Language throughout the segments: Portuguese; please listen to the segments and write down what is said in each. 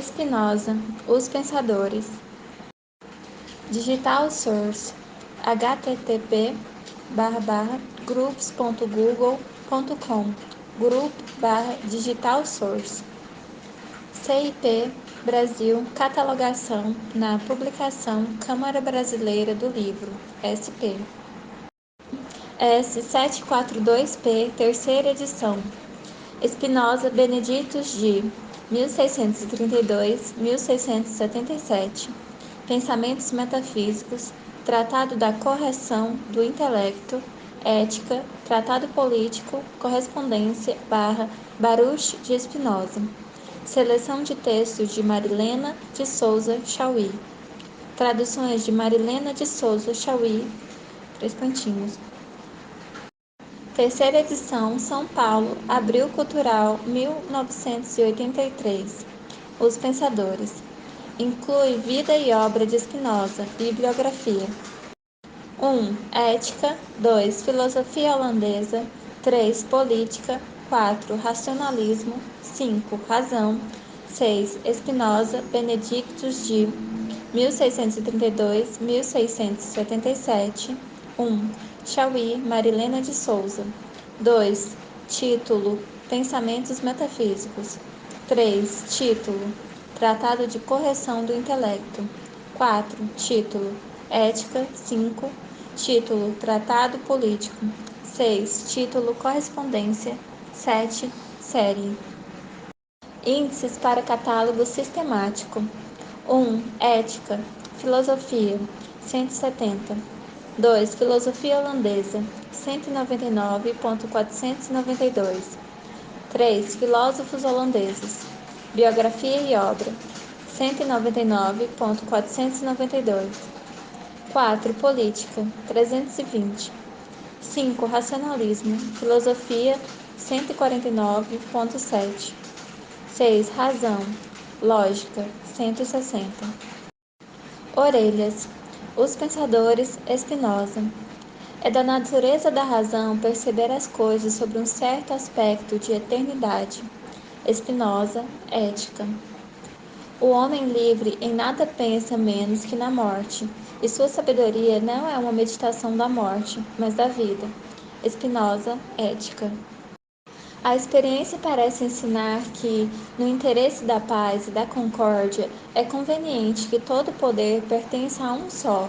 Spinoza, Os Pensadores. Digital Source, http://groups.google.com, Digital Source. CIP Brasil, catalogação na publicação Câmara Brasileira do Livro, SP. S742P, terceira edição. Spinoza Benedictus de 1632-1677. Pensamentos Metafísicos, Tratado da Correção do Intelecto, Ética, Tratado Político, Correspondência, Baruch de Spinoza. Seleção de textos de Marilena de Souza Chauí. Traduções de Marilena de Souza Chauí, Terceira edição, São Paulo, Abril Cultural, 1983. Os Pensadores. Inclui vida e obra de Spinoza, bibliografia. 1. Ética. 2. Filosofia holandesa. 3. Política. 4. Racionalismo. 5. Razão. 6. Spinoza, Benedictus de 1632-1677. 1. Chauí, Marilena de Souza. 2. Título: Pensamentos Metafísicos. 3. Título: Tratado de Correção do Intelecto. 4. Título: Ética. 5. Título: Tratado Político. 6. Título: Correspondência. 7. Série. Índices para catálogo sistemático. 1. Ética. Filosofia, 170. 2. Filosofia holandesa, 199.492. 3. Filósofos holandeses. Biografia e obra, 199.492. 4. Política, 320. 5. Racionalismo. Filosofia, 149.7. 6. Razão. Lógica, 160. Orelhas. Os Pensadores, Spinoza. É da natureza da razão perceber as coisas sobre um certo aspecto de eternidade. Spinoza, Ética. O homem livre em nada pensa menos que na morte, e sua sabedoria não é uma meditação da morte, mas da vida. Spinoza, Ética. A experiência parece ensinar que, no interesse da paz e da concórdia, é conveniente que todo poder pertença a um só.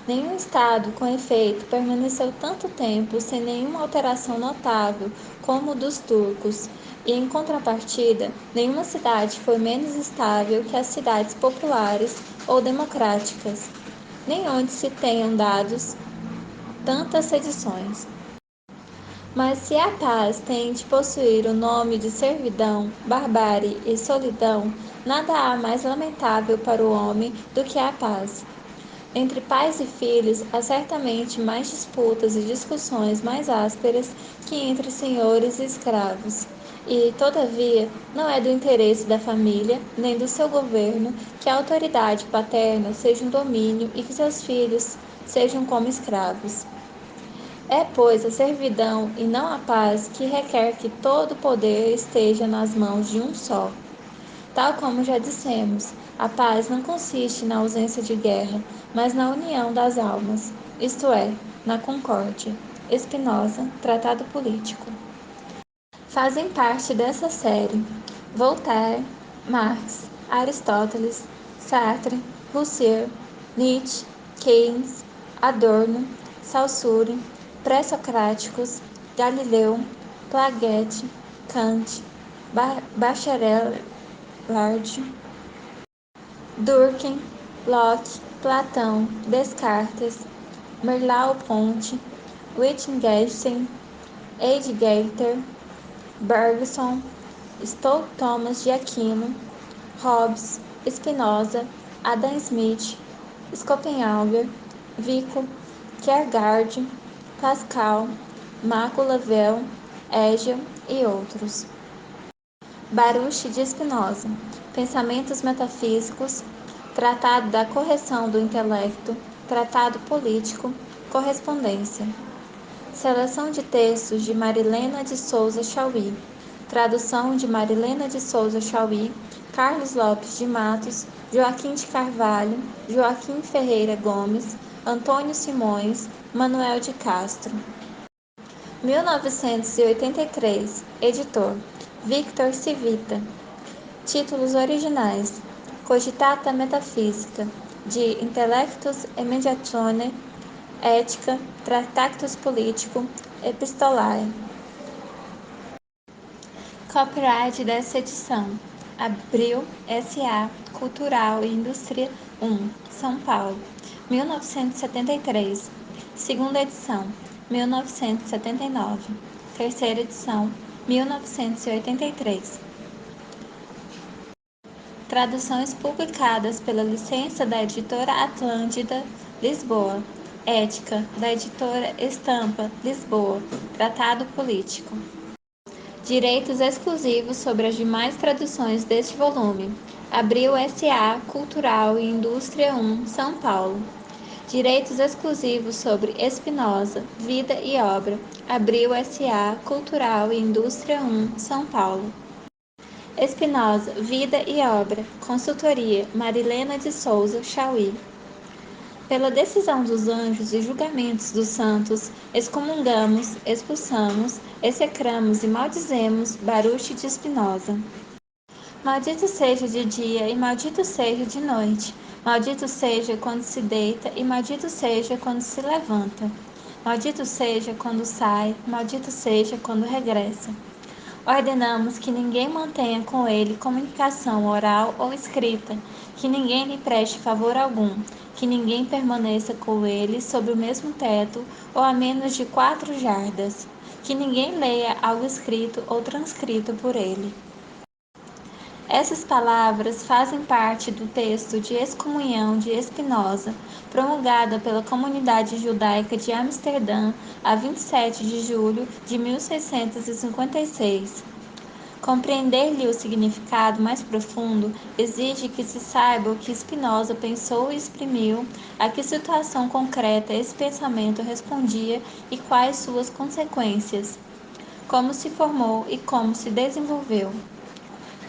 Nenhum Estado, com efeito, permaneceu tanto tempo sem nenhuma alteração notável como o dos turcos, e, em contrapartida, nenhuma cidade foi menos estável que as cidades populares ou democráticas, nem onde se tenham dados tantas sedições. Mas se a paz tem de possuir o nome de servidão, barbárie e solidão, nada há mais lamentável para o homem do que a paz. Entre pais e filhos há certamente mais disputas e discussões mais ásperas que entre senhores e escravos. E, todavia, não é do interesse da família, nem do seu governo, que a autoridade paterna seja um domínio e que seus filhos sejam como escravos. É, pois, a servidão e não a paz que requer que todo o poder esteja nas mãos de um só. Tal como já dissemos, a paz não consiste na ausência de guerra, mas na união das almas, isto é, na concórdia. Spinoza, Tratado Político. Fazem parte dessa série Voltaire, Marx, Aristóteles, Sartre, Rousseau, Nietzsche, Keynes, Adorno, Saussure, pré-socráticos, Galileu, Piaget, Kant, Bachelard, Durkheim, Locke, Platão, Descartes, Merleau-Ponty, Wittgenstein, Heidegger, Bergson, Stoll Thomas de Aquino, Hobbes, Spinoza, Adam Smith, Schopenhauer, Vico, Kierkegaard, Pascal, Marco Lavelle, Hegel e outros. Baruch de Spinoza, Pensamentos Metafísicos, Tratado da Correção do Intelecto, Tratado Político, Correspondência. Seleção de textos de Marilena de Souza Chauí. Tradução de Marilena de Souza Chauí, Carlos Lopes de Matos, Joaquim de Carvalho, Joaquim Ferreira Gomes, Antônio Simões, Manuel de Castro. 1983, editor, Victor Civita. Títulos originais: Cogitata Metaphysica, de Intellectus e Mediatione, Ética, Tractatus Politico, Epistolae. Copyright dessa edição: Abril S.A. Cultural e Indústria 1, São Paulo, 1973. Segunda edição: 1979. Terceira edição: 1983. Traduções publicadas pela licença da Editora Atlântida, Lisboa. Ética, da Editora Estampa, Lisboa. Tratado político. Direitos exclusivos sobre as demais traduções deste volume. Abril S.A. Cultural e Indústria 1, São Paulo. Direitos exclusivos sobre Espinosa, Vida e Obra. Abril S.A. Cultural e Indústria 1, São Paulo. Espinosa, Vida e Obra. Consultoria Marilena de Souza Chauí. Pela decisão dos anjos e julgamentos dos santos, excomungamos, expulsamos, execramos e maldizemos Baruch de Spinoza. Maldito seja de dia e maldito seja de noite. Maldito seja quando se deita e maldito seja quando se levanta. Maldito seja quando sai, maldito seja quando regressa. Ordenamos que ninguém mantenha com ele comunicação oral ou escrita, que ninguém lhe preste favor algum, que ninguém permaneça com ele sob o mesmo teto ou a menos de 4 jardas, que ninguém leia algo escrito ou transcrito por ele. Essas palavras fazem parte do texto de excomunhão de Spinoza, promulgada pela comunidade judaica de Amsterdã a 27 de julho de 1656. Compreender-lhe o significado mais profundo exige que se saiba o que Spinoza pensou e exprimiu, a que situação concreta esse pensamento respondia e quais suas consequências, como se formou e como se desenvolveu.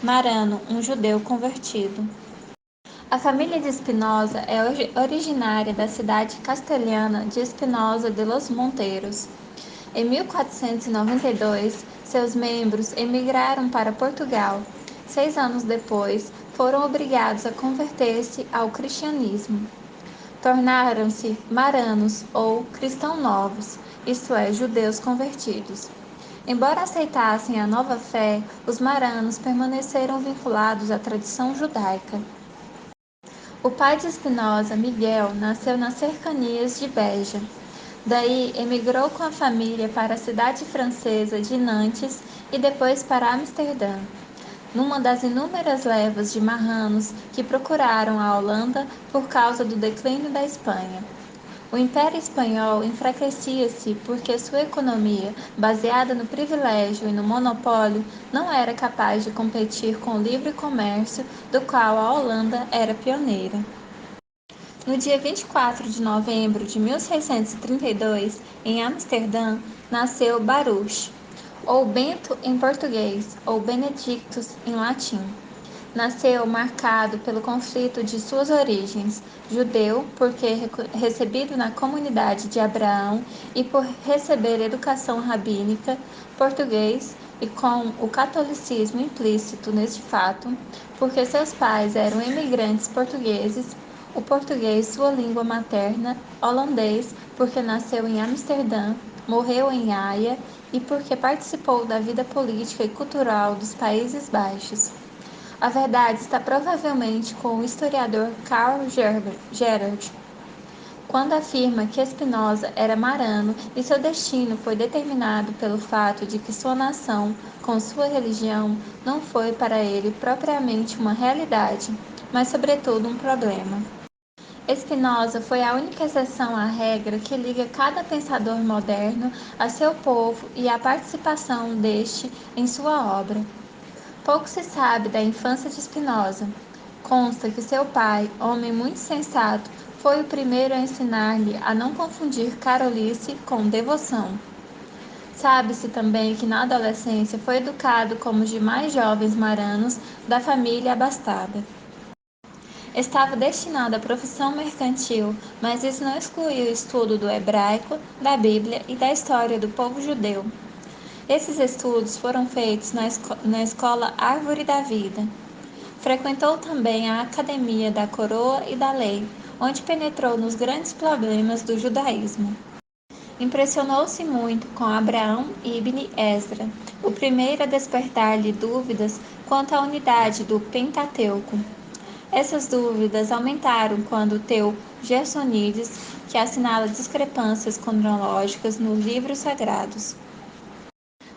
Marano, um judeu convertido. A família de Spinoza é originária da cidade castelhana de Espinosa de los Monteros. Em 1492, seus membros emigraram para Portugal. 6 anos depois, foram obrigados a converter-se ao cristianismo. Tornaram-se maranos ou cristãos novos, isto é, judeus convertidos. Embora aceitassem a nova fé, os maranos permaneceram vinculados à tradição judaica. O pai de Spinoza, Miguel, nasceu nas cercanias de Beja. Daí emigrou com a família para a cidade francesa de Nantes e depois para Amsterdã, numa das inúmeras levas de marranos que procuraram a Holanda por causa do declínio da Espanha. O Império Espanhol enfraquecia-se porque sua economia, baseada no privilégio e no monopólio, não era capaz de competir com o livre comércio, do qual a Holanda era pioneira. No dia 24 de novembro de 1632, em Amsterdã, nasceu Baruch, ou Bento em português, ou Benedictus em latim. Nasceu marcado pelo conflito de suas origens, judeu, porque recebido na comunidade de Abraão e por receber educação rabínica, português, e com o catolicismo implícito neste fato, porque seus pais eram imigrantes portugueses, o português sua língua materna, holandês, porque nasceu em Amsterdã, morreu em Haia e porque participou da vida política e cultural dos Países Baixos. A verdade está provavelmente com o historiador Carl Gerhard, quando afirma que Spinoza era marano e seu destino foi determinado pelo fato de que sua nação, com sua religião, não foi para ele propriamente uma realidade, mas sobretudo um problema. Spinoza foi a única exceção à regra que liga cada pensador moderno a seu povo e à participação deste em sua obra. Pouco se sabe da infância de Spinoza. Consta que seu pai, homem muito sensato, foi o primeiro a ensinar-lhe a não confundir carolice com devoção. Sabe-se também que na adolescência foi educado como os demais jovens maranos da família abastada. Estava destinado à profissão mercantil, mas isso não excluía o estudo do hebraico, da Bíblia e da história do povo judeu. Esses estudos foram feitos na escola Árvore da Vida. Frequentou também a Academia da Coroa e da Lei, onde penetrou nos grandes problemas do judaísmo. Impressionou-se muito com Abraão ibn Esdra, o primeiro a despertar-lhe dúvidas quanto à unidade do Pentateuco. Essas dúvidas aumentaram quando Gersonides, que assinala discrepâncias cronológicas nos livros sagrados.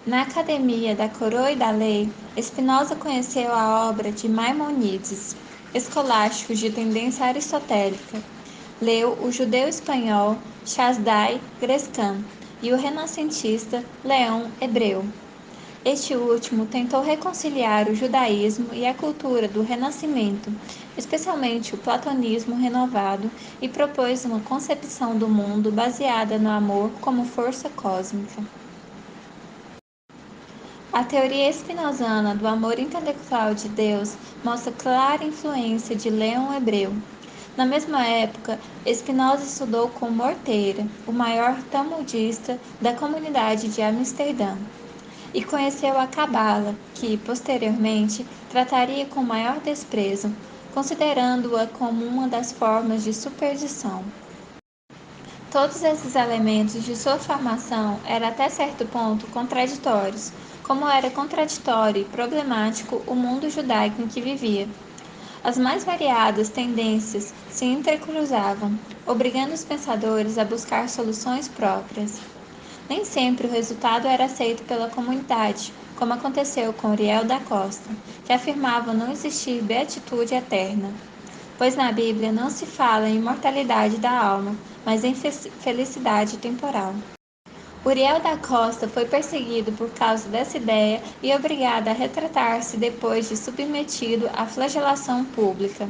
Na Academia da Coroa e da Lei, Spinoza conheceu a obra de Maimonides, escolástico de tendência aristotélica. Leu o judeu espanhol Chasdai Grescan e o renascentista Leão Hebreu. Este último tentou reconciliar o judaísmo e a cultura do Renascimento, especialmente o platonismo renovado, e propôs uma concepção do mundo baseada no amor como força cósmica. A teoria spinozana do amor intelectual de Deus mostra clara influência de Leão Hebreu. Na mesma época, Spinoza estudou com Morteira, o maior talmudista da comunidade de Amsterdã, e conheceu a Cabala, que, posteriormente, trataria com maior desprezo, considerando-a como uma das formas de superstição. Todos esses elementos de sua formação eram até certo ponto contraditórios, como era contraditório e problemático o mundo judaico em que vivia. As mais variadas tendências se entrecruzavam, obrigando os pensadores a buscar soluções próprias. Nem sempre o resultado era aceito pela comunidade, como aconteceu com Uriel da Costa, que afirmava não existir beatitude eterna, pois na Bíblia não se fala em imortalidade da alma, mas em felicidade temporal. Uriel da Costa foi perseguido por causa dessa ideia e obrigado a retratar-se depois de submetido à flagelação pública.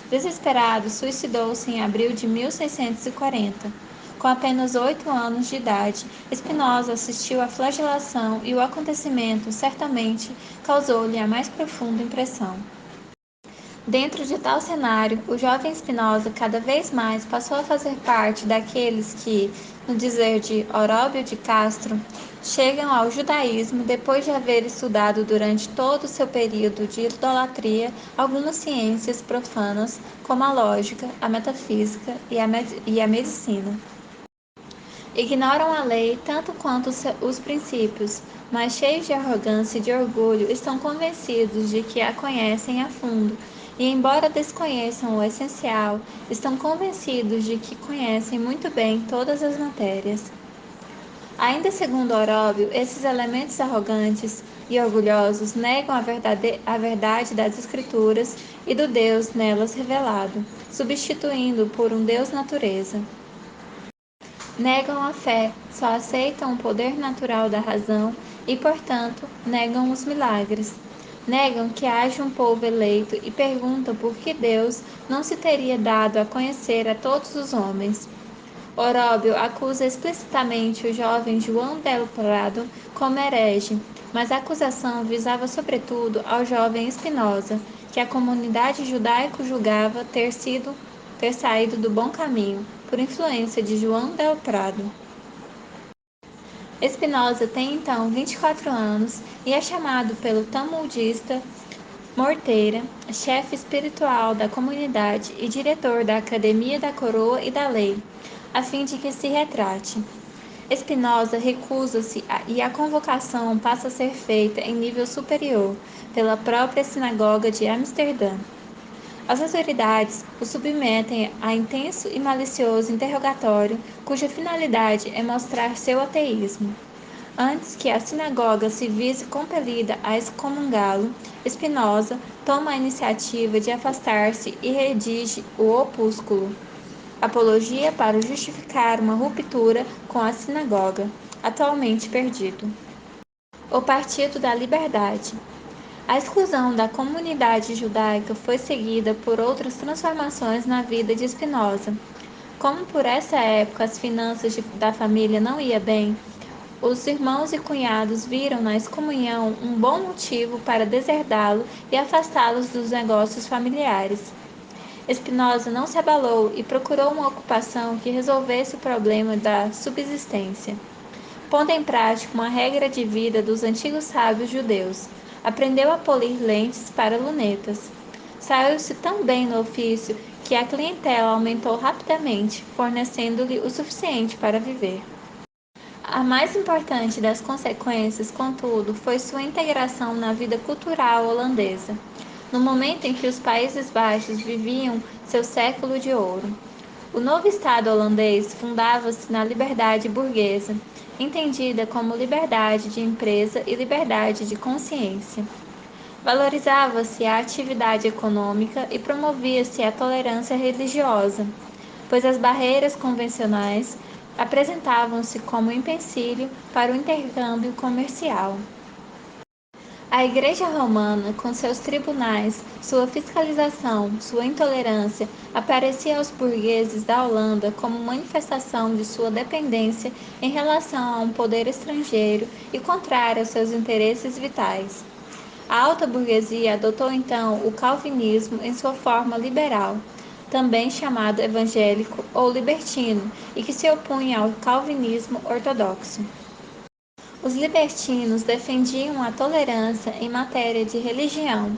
Desesperado, suicidou-se em abril de 1640. Com apenas 8 anos de idade, Spinoza assistiu à flagelação e o acontecimento certamente causou-lhe a mais profunda impressão. Dentro de tal cenário, o jovem Spinoza cada vez mais passou a fazer parte daqueles que, no dizer de Oróbio de Castro, chegam ao judaísmo depois de haver estudado durante todo o seu período de idolatria algumas ciências profanas, como a lógica, a metafísica e a medicina. Ignoram a lei tanto quanto os princípios, mas cheios de arrogância e de orgulho, estão convencidos de que a conhecem a fundo, e embora desconheçam o essencial, estão convencidos de que conhecem muito bem todas as matérias. Ainda segundo Oróbio, esses elementos arrogantes e orgulhosos negam a verdade das Escrituras e do Deus nelas revelado, substituindo-o por um Deus natureza. Negam a fé, só aceitam o poder natural da razão e, portanto, negam os milagres. Negam que haja um povo eleito e perguntam por que Deus não se teria dado a conhecer a todos os homens. Oróbio acusa explicitamente o jovem João del Prado como herege, mas a acusação visava sobretudo ao jovem Spinoza, que a comunidade judaica julgava ter saído do bom caminho, por influência de João del Prado. Spinoza tem então 24 anos e é chamado pelo talmudista Morteira, chefe espiritual da comunidade e diretor da Academia da Coroa e da Lei, a fim de que se retrate. Spinoza recusa-se e a convocação passa a ser feita em nível superior, pela própria sinagoga de Amsterdã. As autoridades o submetem a intenso e malicioso interrogatório, cuja finalidade é mostrar seu ateísmo. Antes que a sinagoga se visse compelida a excomungá-lo, Spinoza toma a iniciativa de afastar-se e redige o opúsculo Apologia para justificar uma ruptura com a sinagoga, atualmente perdido. O Partido da Liberdade. A exclusão da comunidade judaica foi seguida por outras transformações na vida de Spinoza. Como por essa época as finanças da família não iam bem, Os irmãos e cunhados viram na excomunhão um bom motivo para deserdá-lo e afastá-los dos negócios familiares. Spinoza não se abalou e procurou uma ocupação que resolvesse o problema da subsistência. Pondo em prática uma regra de vida dos antigos sábios judeus, aprendeu a polir lentes para lunetas. Saiu-se tão bem no ofício que a clientela aumentou rapidamente, fornecendo-lhe o suficiente para viver. A mais importante das consequências, contudo, foi sua integração na vida cultural holandesa, no momento em que os Países Baixos viviam seu século de ouro. O novo Estado holandês fundava-se na liberdade burguesa, entendida como liberdade de empresa e liberdade de consciência. Valorizava-se a atividade econômica e promovia-se a tolerância religiosa, pois as barreiras convencionais apresentavam-se como empecilho para o intercâmbio comercial. A Igreja Romana, com seus tribunais, sua fiscalização, sua intolerância, aparecia aos burgueses da Holanda como manifestação de sua dependência em relação a um poder estrangeiro e contrária aos seus interesses vitais. A alta burguesia adotou então o calvinismo em sua forma liberal, também chamado evangélico ou libertino, e que se opunha ao calvinismo ortodoxo. Os libertinos defendiam a tolerância em matéria de religião,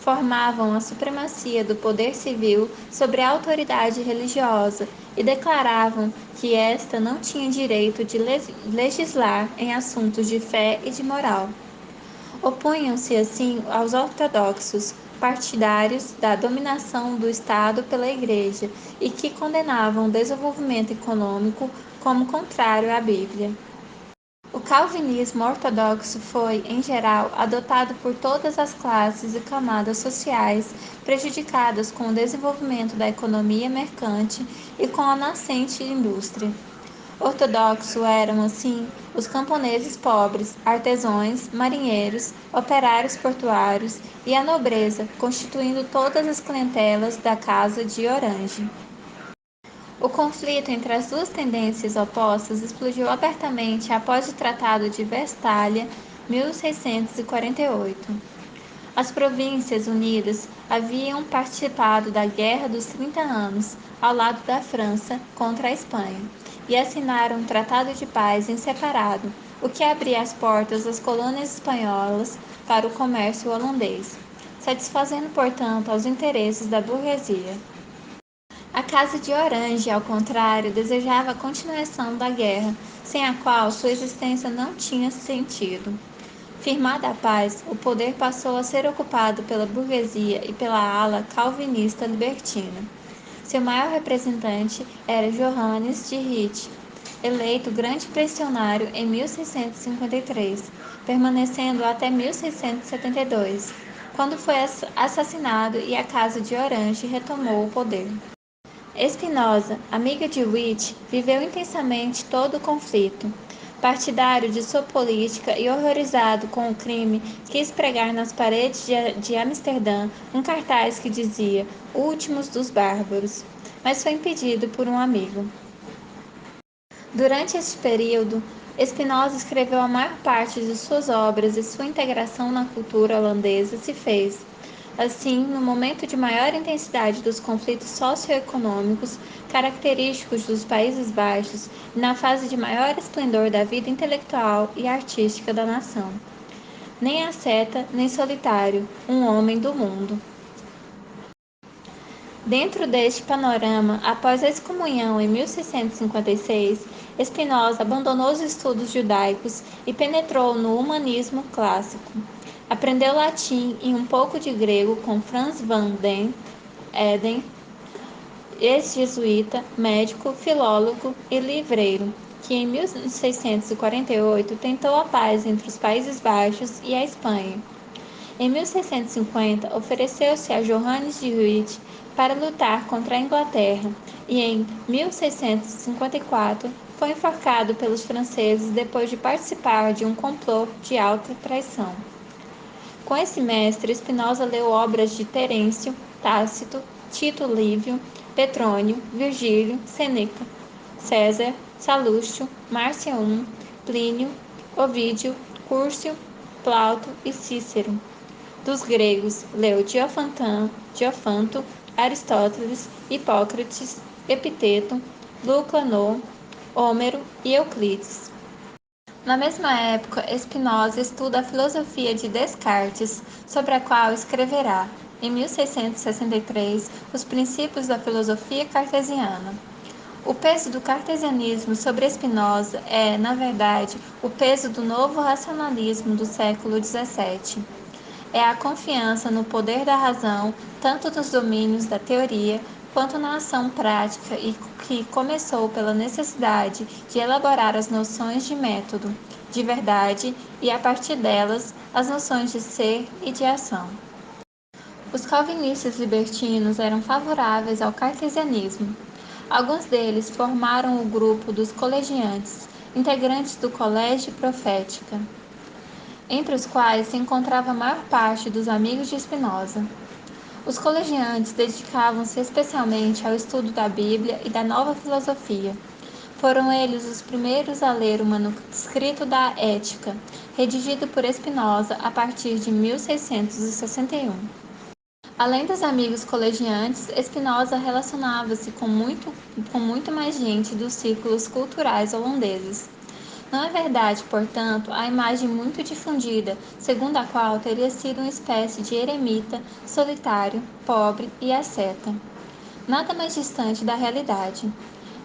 formavam a supremacia do poder civil sobre a autoridade religiosa e declaravam que esta não tinha direito de legislar em assuntos de fé e de moral. Opunham-se assim aos ortodoxos, partidários da dominação do Estado pela Igreja e que condenavam o desenvolvimento econômico como contrário à Bíblia. O calvinismo ortodoxo foi, em geral, adotado por todas as classes e camadas sociais prejudicadas com o desenvolvimento da economia mercante e com a nascente indústria. Ortodoxos eram, assim, os camponeses pobres, artesãos, marinheiros, operários portuários e a nobreza, constituindo todas as clientelas da Casa de Orange. O conflito entre as duas tendências opostas explodiu abertamente após o Tratado de Westfália, 1648. As Províncias Unidas haviam participado da Guerra dos 30 Anos, ao lado da França, contra a Espanha, e assinaram um tratado de paz em separado, o que abria as portas das colônias espanholas para o comércio holandês, satisfazendo, portanto, aos interesses da burguesia. A Casa de Orange, ao contrário, desejava a continuação da guerra, sem a qual sua existência não tinha sentido. Firmada a paz, o poder passou a ser ocupado pela burguesia e pela ala calvinista libertina. Seu maior representante era Johannes de Rite, eleito grande pressionário em 1653, permanecendo até 1672, quando foi assassinado e a Casa de Orange retomou o poder. Spinoza, amigo de Witt, viveu intensamente todo o conflito. Partidário de sua política e horrorizado com o crime, quis pregar nas paredes de Amsterdã um cartaz que dizia "Últimos dos Bárbaros", mas foi impedido por um amigo. Durante este período, Spinoza escreveu a maior parte de suas obras e sua integração na cultura holandesa se fez, assim, no momento de maior intensidade dos conflitos socioeconômicos característicos dos Países Baixos e na fase de maior esplendor da vida intelectual e artística da nação. Nem asceta, nem solitário, um homem do mundo. Dentro deste panorama, após a excomunhão em 1656, Spinoza abandonou os estudos judaicos e penetrou no humanismo clássico. Aprendeu latim e um pouco de grego com Franz van den Eden, ex-jesuíta, médico, filólogo e livreiro, que em 1648 tentou a paz entre os Países Baixos e a Espanha. Em 1650, ofereceu-se a Johannes de Ruyt para lutar contra a Inglaterra e em 1654 foi enforcado pelos franceses depois de participar de um complô de alta traição. Com esse mestre, Spinoza leu obras de Terêncio, Tácito, Tito Livio, Petrônio, Virgílio, Sêneca, César, Salustio, Marcião, Plínio, Ovídio, Cúrcio, Plauto e Cícero. Dos gregos, leu Diofanto, Aristóteles, Hipócrates, Epiteto, Lucano, Homero e Euclides. Na mesma época, Spinoza estuda a filosofia de Descartes, sobre a qual escreverá, em 1663, os princípios da filosofia cartesiana. O peso do cartesianismo sobre Spinoza é, na verdade, o peso do novo racionalismo do século XVII. É a confiança no poder da razão, tanto nos domínios da teoria quanto na ação prática e que começou pela necessidade de elaborar as noções de método, de verdade e, a partir delas, as noções de ser e de ação. Os calvinistas libertinos eram favoráveis ao cartesianismo. Alguns deles formaram o grupo dos colegiantes, integrantes do Colégio Profética, entre os quais se encontrava a maior parte dos amigos de Spinoza. Os colegiantes dedicavam-se especialmente ao estudo da Bíblia e da nova filosofia. Foram eles os primeiros a ler o manuscrito da Ética, redigido por Spinoza a partir de 1661. Além dos amigos colegiantes, Spinoza relacionava-se com muito mais gente dos círculos culturais holandeses. Não é verdade, portanto, a imagem muito difundida, segundo a qual teria sido uma espécie de eremita, solitário, pobre e asceta. Nada mais distante da realidade.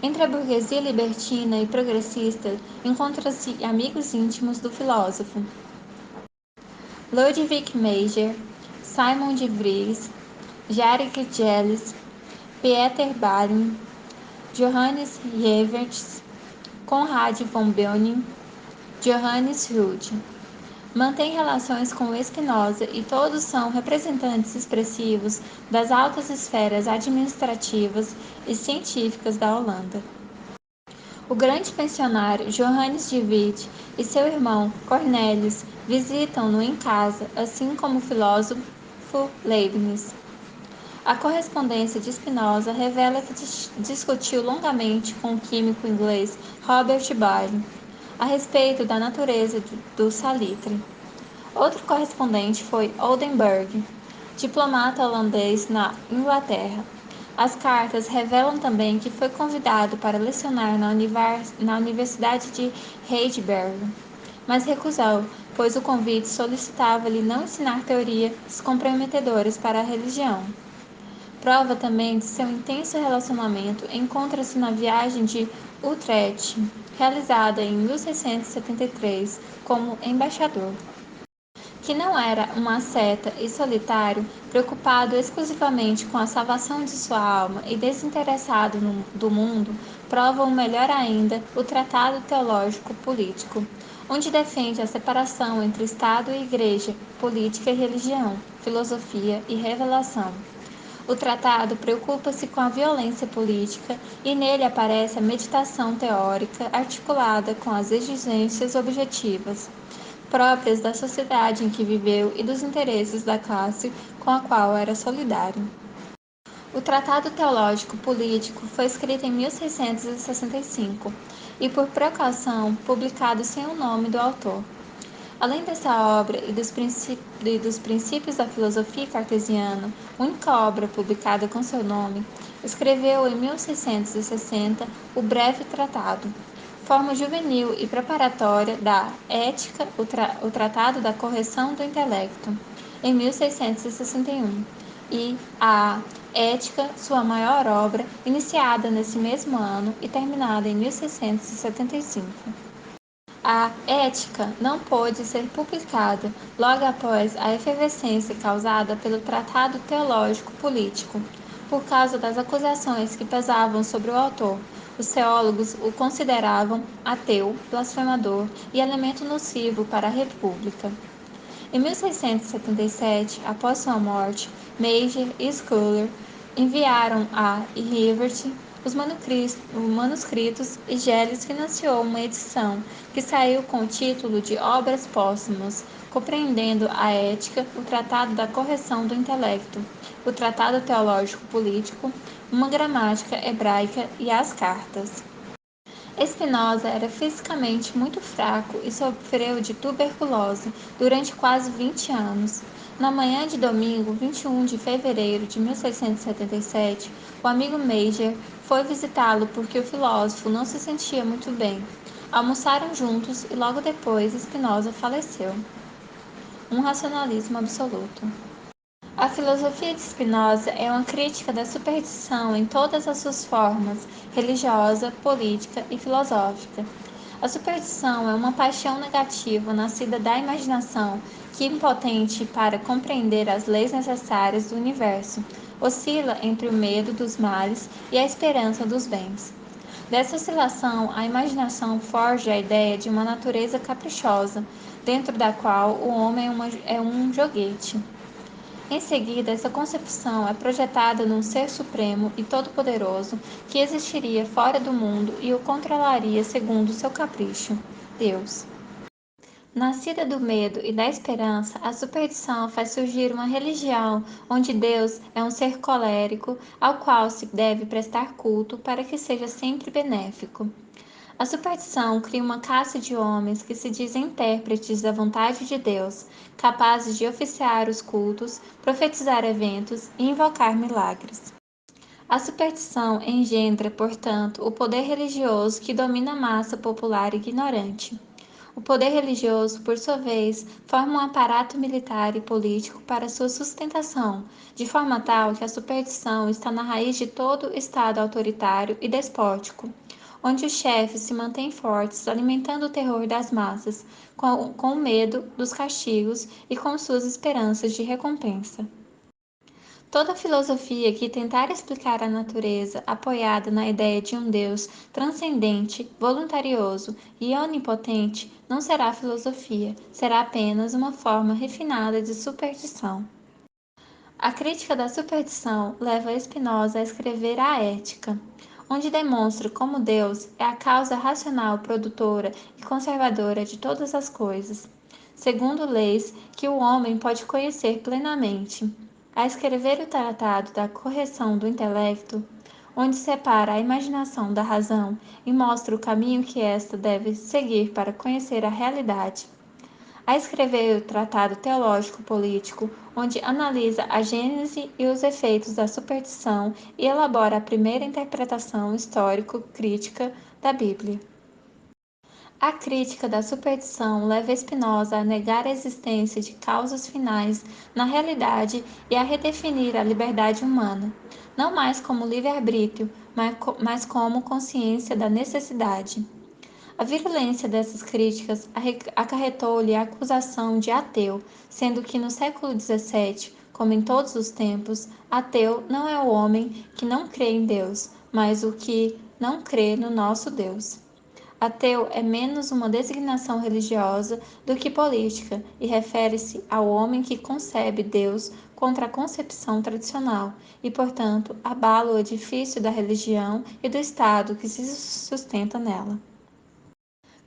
Entre a burguesia libertina e progressista encontram-se amigos íntimos do filósofo. Ludwig Meyer, Simon de Vries, Jarek Jellis, Pieter Barin, Johannes Reverts, Konrad von Beuningen, Johannes Rude. Mantém relações com Spinoza e todos são representantes expressivos das altas esferas administrativas e científicas da Holanda. O grande pensionário Johannes de Witt e seu irmão Cornelius visitam-no em casa, assim como o filósofo Leibniz. A correspondência de Spinoza revela que discutiu longamente com o químico inglês Robert Boyle a respeito da natureza do salitre. Outro correspondente foi Oldenburg, diplomata holandês na Inglaterra. As cartas revelam também que foi convidado para lecionar na Universidade de Heidelberg, mas recusou, pois o convite solicitava-lhe não ensinar teorias comprometedoras para a religião. Prova também de seu intenso relacionamento encontra-se na viagem de Utrecht, realizada em 1673 como embaixador. Que não era um asceta e solitário, preocupado exclusivamente com a salvação de sua alma e desinteressado do mundo, prova melhor ainda o Tratado Teológico Político, onde defende a separação entre Estado e Igreja, política e religião, filosofia e revelação. O tratado preocupa-se com a violência política e nele aparece a meditação teórica articulada com as exigências objetivas próprias da sociedade em que viveu e dos interesses da classe com a qual era solidário. O Tratado Teológico Político foi escrito em 1665 e, por precaução, publicado sem o nome do autor. Além dessa obra e dos princípios da filosofia cartesiana, única obra publicada com seu nome, escreveu em 1660 o Breve Tratado, forma juvenil e preparatória da Ética, o Tratado da Correção do Intelecto, em 1661, e a Ética, sua maior obra, iniciada nesse mesmo ano e terminada em 1675. A Ética não pôde ser publicada logo após a efervescência causada pelo Tratado Teológico Político, por causa das acusações que pesavam sobre o autor. Os teólogos o consideravam ateu, blasfemador e elemento nocivo para a República. Em 1677, após sua morte, Meyer e Schuller enviaram a Rivert os manuscritos e Gelles financiou uma edição que saiu com o título de Obras Póstumas, compreendendo a Ética, o Tratado da Correção do Intelecto, o Tratado Teológico Político, uma gramática hebraica e as cartas. Spinoza era fisicamente muito fraco e sofreu de tuberculose durante quase 20 anos. Na manhã de domingo, 21 de fevereiro de 1677, o amigo Major foi visitá-lo porque o filósofo não se sentia muito bem. Almoçaram juntos e logo depois Spinoza faleceu. Um racionalismo absoluto. A filosofia de Spinoza é uma crítica da superstição em todas as suas formas, religiosa, política e filosófica. A superstição é uma paixão negativa nascida da imaginação que, impotente para compreender as leis necessárias do universo, oscila entre o medo dos males e a esperança dos bens. Dessa oscilação, a imaginação forja a ideia de uma natureza caprichosa, dentro da qual o homem é um joguete. Em seguida, essa concepção é projetada num ser supremo e todo-poderoso que existiria fora do mundo e o controlaria segundo seu capricho, Deus. Nascida do medo e da esperança, a superstição faz surgir uma religião onde Deus é um ser colérico ao qual se deve prestar culto para que seja sempre benéfico. A superstição cria uma caste de homens que se dizem intérpretes da vontade de Deus, capazes de oficiar os cultos, profetizar eventos e invocar milagres. A superstição engendra, portanto, o poder religioso que domina a massa popular ignorante. O poder religioso, por sua vez, forma um aparato militar e político para sua sustentação, de forma tal que a superstição está na raiz de todo Estado autoritário e despótico, onde os chefes se mantêm fortes, alimentando o terror das massas, com o medo dos castigos e com suas esperanças de recompensa. Toda filosofia que tentar explicar a natureza, apoiada na ideia de um Deus transcendente, voluntarioso e onipotente, não será filosofia, será apenas uma forma refinada de superstição. A crítica da superstição leva Spinoza a escrever a Ética, onde demonstra como Deus é a causa racional produtora e conservadora de todas as coisas, segundo leis que o homem pode conhecer plenamente. A escrever o Tratado da Correção do Intelecto, onde separa a imaginação da razão e mostra o caminho que esta deve seguir para conhecer a realidade, a escrever o Tratado Teológico Político, onde analisa a gênese e os efeitos da superstição e elabora a primeira interpretação histórico-crítica da Bíblia. A crítica da superstição leva Spinoza a negar a existência de causas finais na realidade e a redefinir a liberdade humana, não mais como livre-arbítrio, mas como consciência da necessidade. A virulência dessas críticas acarretou-lhe a acusação de ateu, sendo que no século XVII, como em todos os tempos, ateu não é o homem que não crê em Deus, mas o que não crê no nosso Deus. Ateu é menos uma designação religiosa do que política e refere-se ao homem que concebe Deus contra a concepção tradicional e, portanto, abala o edifício da religião e do Estado que se sustenta nela.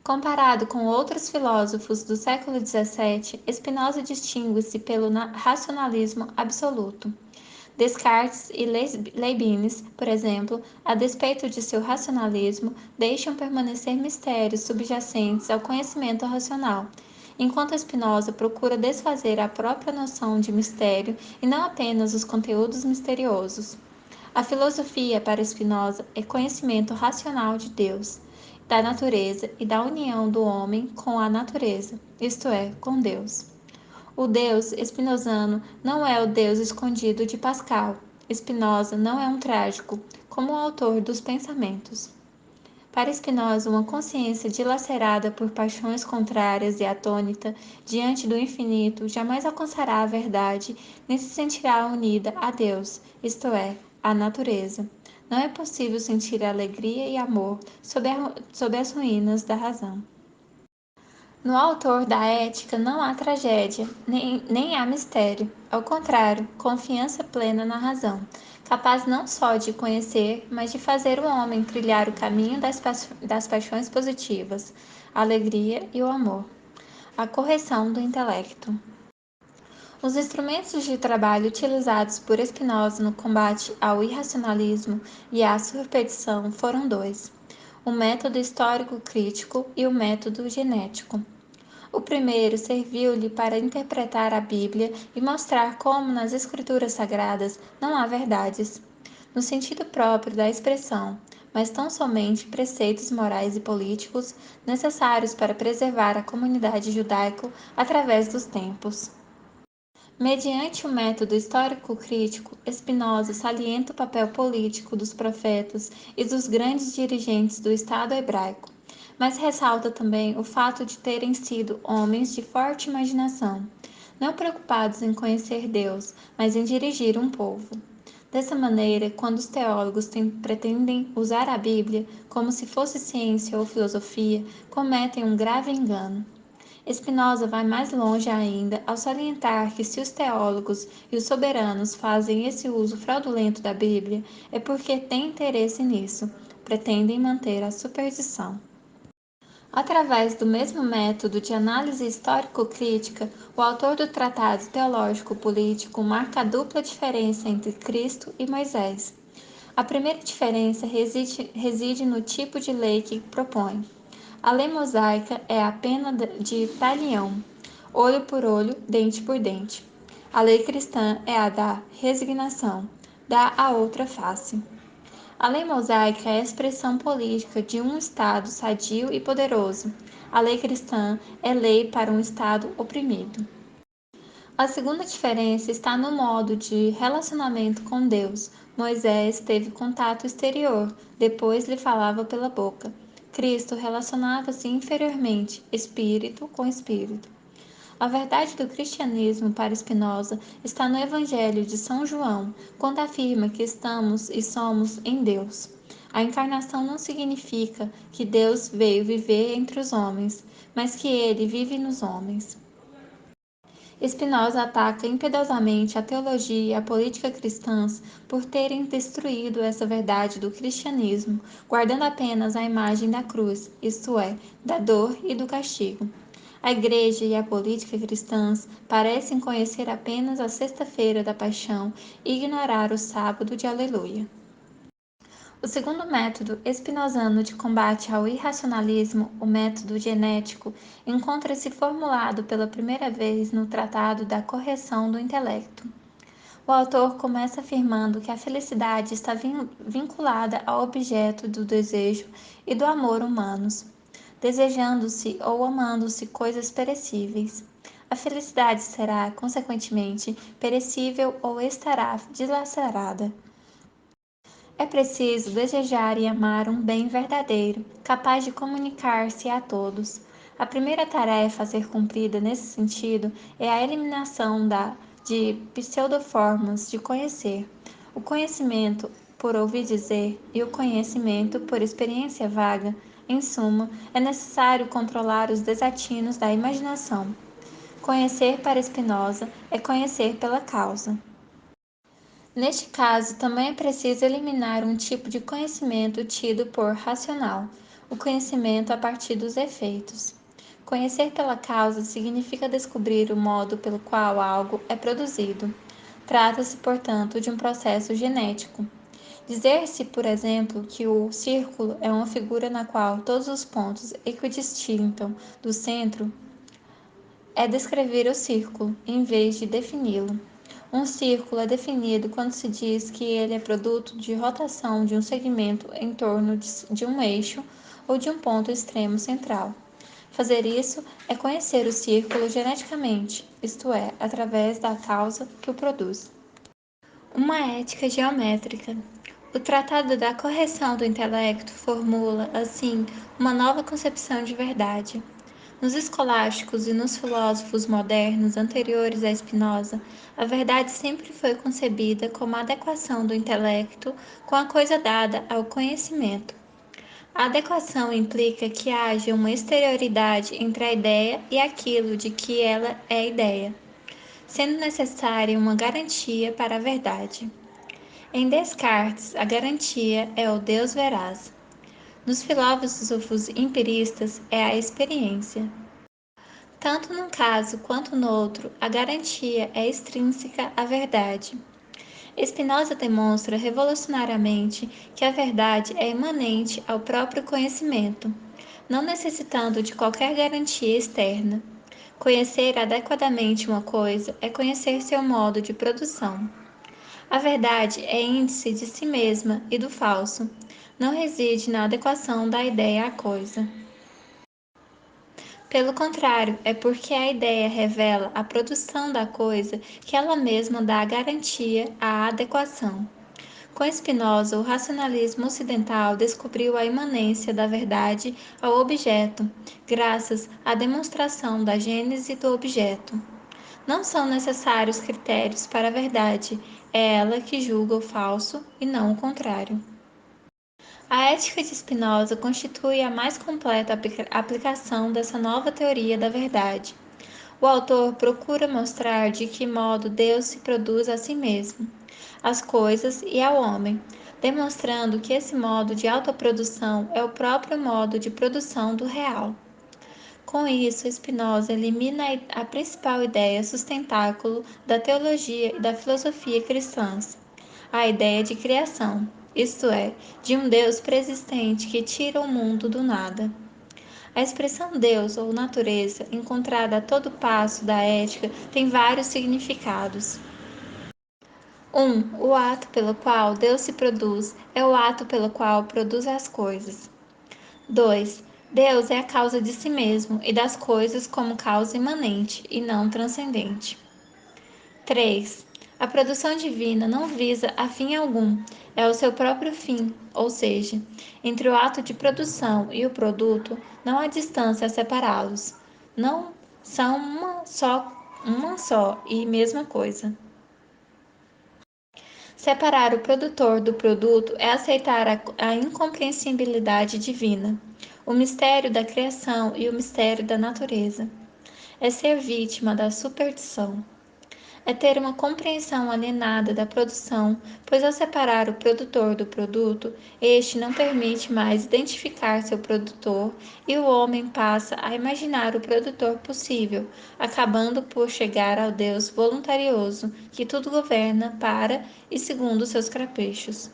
Comparado com outros filósofos do século XVII, Spinoza distingue-se pelo racionalismo absoluto. Descartes e Leibniz, por exemplo, a despeito de seu racionalismo, deixam permanecer mistérios subjacentes ao conhecimento racional, enquanto Spinoza procura desfazer a própria noção de mistério e não apenas os conteúdos misteriosos. A filosofia, para Spinoza, é conhecimento racional de Deus, da natureza e da união do homem com a natureza, isto é, com Deus. O Deus spinozano não é o Deus escondido de Pascal. Spinoza não é um trágico, como o autor dos pensamentos. Para Spinoza, uma consciência dilacerada por paixões contrárias e atônita diante do infinito jamais alcançará a verdade, nem se sentirá unida a Deus, isto é, à natureza. Não é possível sentir alegria e amor sob as ruínas da razão. No autor da Ética não há tragédia, nem há mistério. Ao contrário, confiança plena na razão, capaz não só de conhecer, mas de fazer o homem trilhar o caminho das paixões positivas, a alegria e o amor. A correção do intelecto. Os instrumentos de trabalho utilizados por Spinoza no combate ao irracionalismo e à superstição foram dois: o método histórico-crítico e o método genético. O primeiro serviu-lhe para interpretar a Bíblia e mostrar como nas Escrituras Sagradas não há verdades, no sentido próprio da expressão, mas tão somente preceitos morais e políticos necessários para preservar a comunidade judaica através dos tempos. Mediante o método histórico-crítico, Spinoza salienta o papel político dos profetas e dos grandes dirigentes do Estado hebraico, mas ressalta também o fato de terem sido homens de forte imaginação, não preocupados em conhecer Deus, mas em dirigir um povo. Dessa maneira, quando os teólogos pretendem usar a Bíblia como se fosse ciência ou filosofia, cometem um grave engano. Spinoza vai mais longe ainda ao salientar que se os teólogos e os soberanos fazem esse uso fraudulento da Bíblia, é porque têm interesse nisso, pretendem manter a superstição. Através do mesmo método de análise histórico-crítica, o autor do Tratado Teológico-Político marca a dupla diferença entre Cristo e Moisés. A primeira diferença reside no tipo de lei que propõe. A lei mosaica é a pena de talião, olho por olho, dente por dente. A lei cristã é a da resignação, dá a outra face. A lei mosaica é a expressão política de um Estado sadio e poderoso. A lei cristã é lei para um Estado oprimido. A segunda diferença está no modo de relacionamento com Deus. Moisés teve contato exterior, depois lhe falava pela boca. Cristo relacionava-se inferiormente, espírito com espírito. A verdade do cristianismo para Spinoza está no Evangelho de São João, quando afirma que estamos e somos em Deus. A encarnação não significa que Deus veio viver entre os homens, mas que ele vive nos homens. Spinoza ataca impiedosamente a teologia e a política cristãs por terem destruído essa verdade do cristianismo, guardando apenas a imagem da cruz, isto é, da dor e do castigo. A Igreja e a política cristãs parecem conhecer apenas a Sexta-feira da Paixão e ignorar o Sábado de Aleluia. O segundo método spinozano de combate ao irracionalismo, o método genético, encontra-se formulado pela primeira vez no Tratado da Correção do Intelecto. O autor começa afirmando que a felicidade está vinculada ao objeto do desejo e do amor humanos, desejando-se ou amando-se coisas perecíveis. A felicidade será, consequentemente, perecível ou estará dilacerada. É preciso desejar e amar um bem verdadeiro, capaz de comunicar-se a todos. A primeira tarefa a ser cumprida nesse sentido é a eliminação de pseudoformas de conhecer. O conhecimento por ouvir dizer e o conhecimento por experiência vaga, em suma, é necessário controlar os desatinos da imaginação. Conhecer para Spinoza é conhecer pela causa. Neste caso, também é preciso eliminar um tipo de conhecimento tido por racional, o conhecimento a partir dos efeitos. Conhecer pela causa significa descobrir o modo pelo qual algo é produzido. Trata-se, portanto, de um processo genético. Dizer-se, por exemplo, que o círculo é uma figura na qual todos os pontos equidistam do centro é descrever o círculo, em vez de defini-lo. Um círculo é definido quando se diz que ele é produto de rotação de um segmento em torno de um eixo ou de um ponto extremo central. Fazer isso é conhecer o círculo geneticamente, isto é, através da causa que o produz. Uma ética geométrica. O Tratado da Correção do Intelecto formula, assim, uma nova concepção de verdade. Nos escolásticos e nos filósofos modernos anteriores a Spinoza, a verdade sempre foi concebida como a adequação do intelecto com a coisa dada ao conhecimento. A adequação implica que haja uma exterioridade entre a ideia e aquilo de que ela é ideia, sendo necessária uma garantia para a verdade. Em Descartes, a garantia é o Deus veraz. Nos filósofos empiristas, é a experiência. Tanto num caso quanto no outro, a garantia é extrínseca à verdade. Spinoza demonstra revolucionariamente que a verdade é imanente ao próprio conhecimento, não necessitando de qualquer garantia externa. Conhecer adequadamente uma coisa é conhecer seu modo de produção. A verdade é índice de si mesma e do falso, não reside na adequação da ideia à coisa. Pelo contrário, é porque a ideia revela a produção da coisa que ela mesma dá a garantia à adequação. Com Spinoza, o racionalismo ocidental descobriu a imanência da verdade ao objeto, graças à demonstração da gênese do objeto. Não são necessários critérios para a verdade, é ela que julga o falso e não o contrário. A ética de Spinoza constitui a mais completa aplicação dessa nova teoria da verdade. O autor procura mostrar de que modo Deus se produz a si mesmo, às coisas e ao homem, demonstrando que esse modo de autoprodução é o próprio modo de produção do real. Com isso, Spinoza elimina a principal ideia sustentáculo da teologia e da filosofia cristãs, a ideia de criação, isto é, de um Deus preexistente que tira o mundo do nada. A expressão Deus ou natureza, encontrada a todo passo da ética, tem vários significados. 1. O ato pelo qual Deus se produz é o ato pelo qual produz as coisas. 2. Deus é a causa de si mesmo e das coisas como causa imanente e não transcendente. 3. A produção divina não visa a fim algum, é o seu próprio fim, ou seja, entre o ato de produção e o produto não há distância a separá-los. Não são uma só e mesma coisa. Separar o produtor do produto é aceitar a incompreensibilidade divina, o mistério da criação e o mistério da natureza. É ser vítima da superstição. É ter uma compreensão alienada da produção, pois ao separar o produtor do produto, este não permite mais identificar seu produtor e o homem passa a imaginar o produtor possível, acabando por chegar ao Deus voluntarioso que tudo governa para e segundo seus caprichos.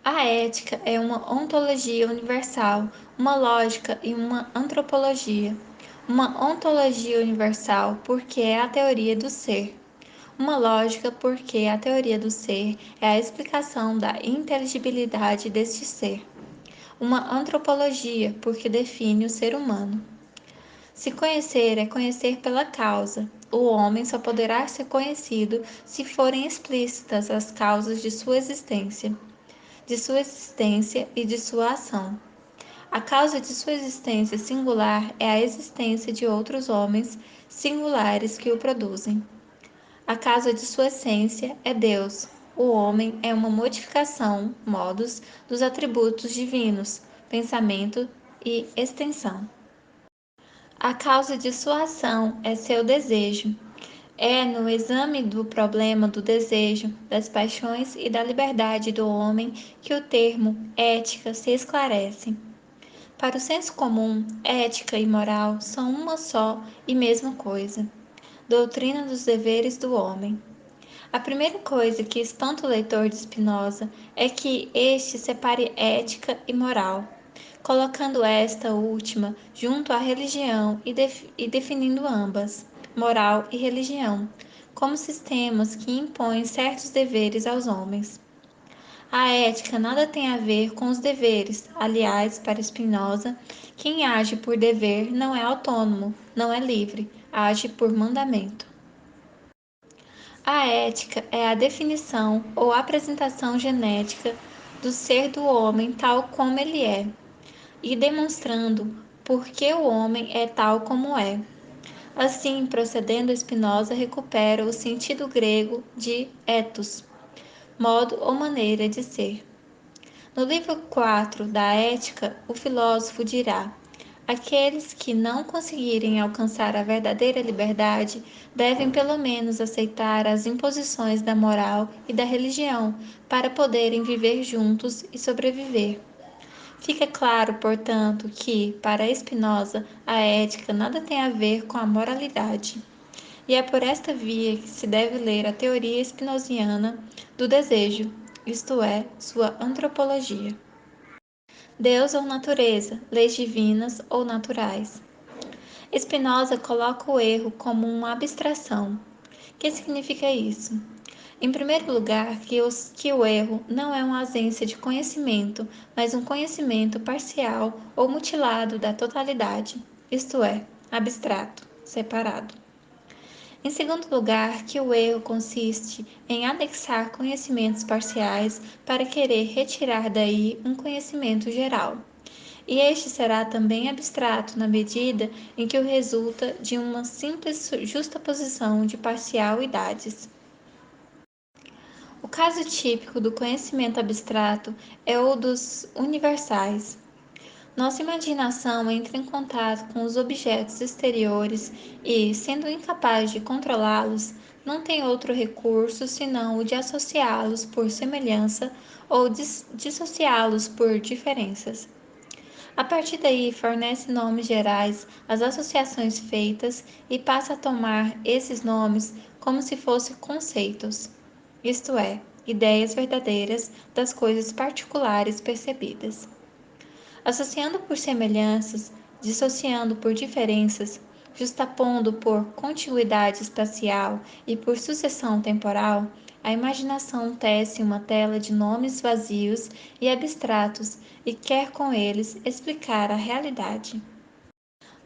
A ética é uma ontologia universal, uma lógica e uma antropologia. Uma ontologia universal porque é a teoria do ser. Uma lógica porque a teoria do ser é a explicação da inteligibilidade deste ser. Uma antropologia porque define o ser humano. Se conhecer é conhecer pela causa. O homem só poderá ser conhecido se forem explícitas as causas de sua existência e de sua ação. A causa de sua existência singular é a existência de outros homens singulares que o produzem. A causa de sua essência é Deus. O homem é uma modificação, modus, dos atributos divinos, pensamento e extensão. A causa de sua ação é seu desejo. É no exame do problema do desejo, das paixões e da liberdade do homem que o termo ética se esclarece. Para o senso comum, ética e moral são uma só e mesma coisa. Doutrina dos deveres do homem. A primeira coisa que espanta o leitor de Spinoza é que este separe ética e moral, colocando esta última junto à religião e definindo ambas, moral e religião, como sistemas que impõem certos deveres aos homens. A ética nada tem a ver com os deveres. Aliás, para Spinoza, quem age por dever não é autônomo, não é livre, age por mandamento. A ética é a definição ou apresentação genética do ser do homem tal como ele é, e demonstrando por que o homem é tal como é. Assim, procedendo, Spinoza recupera o sentido grego de ethos, modo ou maneira de ser. No livro 4 da Ética, o filósofo dirá: aqueles que não conseguirem alcançar a verdadeira liberdade devem pelo menos aceitar as imposições da moral e da religião para poderem viver juntos e sobreviver. Fica claro, portanto, que, para Spinoza, a ética nada tem a ver com a moralidade. e é por esta via que se deve ler a teoria spinoziana do desejo, isto é, sua antropologia. Deus ou natureza, leis divinas ou naturais. Spinoza coloca o erro como uma abstração. O que significa isso? Em primeiro lugar, que o erro não é uma ausência de conhecimento, mas um conhecimento parcial ou mutilado da totalidade, isto é, abstrato, separado. Em segundo lugar, que o erro consiste em anexar conhecimentos parciais para querer retirar daí um conhecimento geral. E este será também abstrato na medida em que o resulta de uma simples justaposição de parcialidades. O caso típico do conhecimento abstrato é o dos universais. Nossa imaginação entra em contato com os objetos exteriores e, sendo incapaz de controlá-los, não tem outro recurso senão o de associá-los por semelhança ou dissociá-los por diferenças. A partir daí, fornece nomes gerais às associações feitas e passa a tomar esses nomes como se fossem conceitos, isto é, ideias verdadeiras das coisas particulares percebidas. Associando por semelhanças, dissociando por diferenças, justapondo por contiguidade espacial e por sucessão temporal, a imaginação tece uma tela de nomes vazios e abstratos e quer com eles explicar a realidade.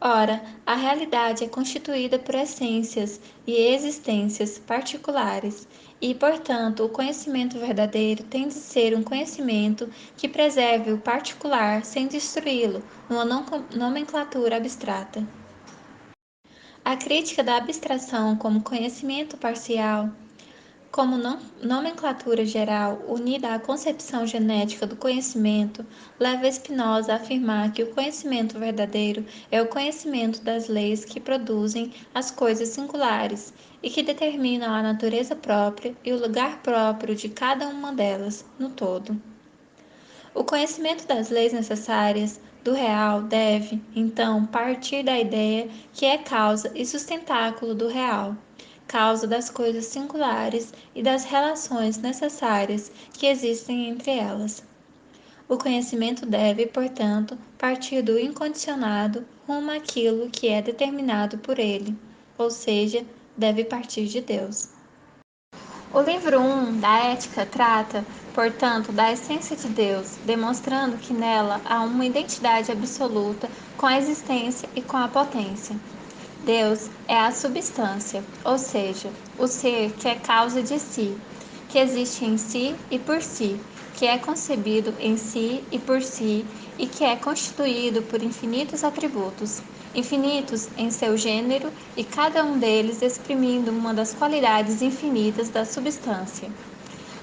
Ora, a realidade é constituída por essências e existências particulares, e, portanto, o conhecimento verdadeiro tem de ser um conhecimento que preserve o particular sem destruí-lo numa nomenclatura abstrata. A crítica da abstração como conhecimento parcial como nomenclatura geral unida à concepção genética do conhecimento, leva Spinoza a afirmar que o conhecimento verdadeiro é o conhecimento das leis que produzem as coisas singulares e que determinam a natureza própria e o lugar próprio de cada uma delas no todo. O conhecimento das leis necessárias do real deve, então, partir da ideia que é causa e sustentáculo do real, causa das coisas singulares e das relações necessárias que existem entre elas. O conhecimento deve, portanto, partir do incondicionado rumo àquilo que é determinado por ele, ou seja, deve partir de Deus. O livro 1 da Ética trata, portanto, da essência de Deus, demonstrando que nela há uma identidade absoluta com a existência e com a potência. Deus é a substância, ou seja, o ser que é causa de si, que existe em si e por si, que é concebido em si e por si e que é constituído por infinitos atributos, infinitos em seu gênero e cada um deles exprimindo uma das qualidades infinitas da substância.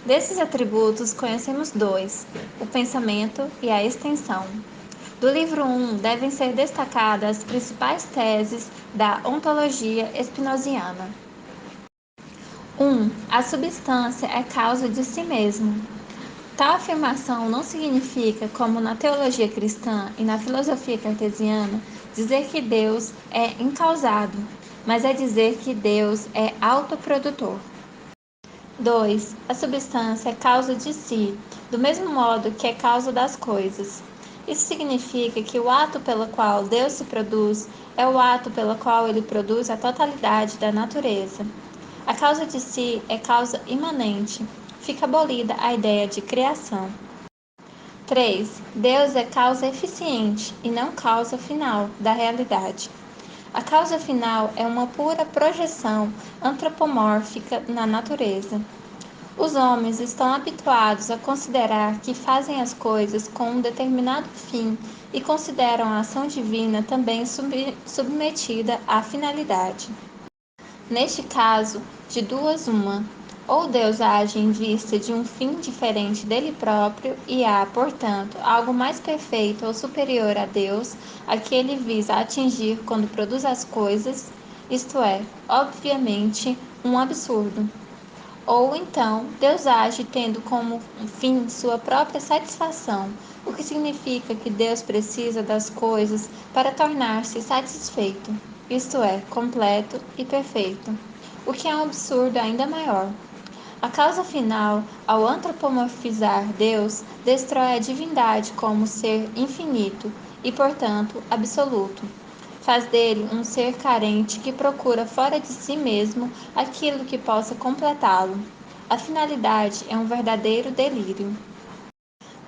Desses atributos conhecemos dois, o pensamento e a extensão. Do livro 1 devem ser destacadas as principais teses da ontologia spinoziana. 1. A substância é causa de si mesmo. Tal afirmação não significa, como na teologia cristã e na filosofia cartesiana, dizer que Deus é incausado, mas é dizer que Deus é autoprodutor. 2. A substância é causa de si, do mesmo modo que é causa das coisas. Isso significa que o ato pelo qual Deus se produz é o ato pelo qual ele produz a totalidade da natureza. A causa de si é causa imanente. Fica abolida a ideia de criação. 3. Deus é causa eficiente e não causa final da realidade. A causa final é uma pura projeção antropomórfica na natureza. Os homens estão habituados a considerar que fazem as coisas com um determinado fim e consideram a ação divina também submetida à finalidade. Neste caso, de duas uma, ou Deus age em vista de um fim diferente dele próprio e há, portanto, algo mais perfeito ou superior a Deus, a que ele visa atingir quando produz as coisas, isto é, obviamente, um absurdo. Ou então, Deus age tendo como fim sua própria satisfação, o que significa que Deus precisa das coisas para tornar-se satisfeito. isto é, completo e perfeito, o que é um absurdo ainda maior. A causa final, ao antropomorfizar Deus, destrói a divindade como ser infinito e, portanto, absoluto. Faz dele um ser carente que procura fora de si mesmo aquilo que possa completá-lo. A finalidade é um verdadeiro delírio.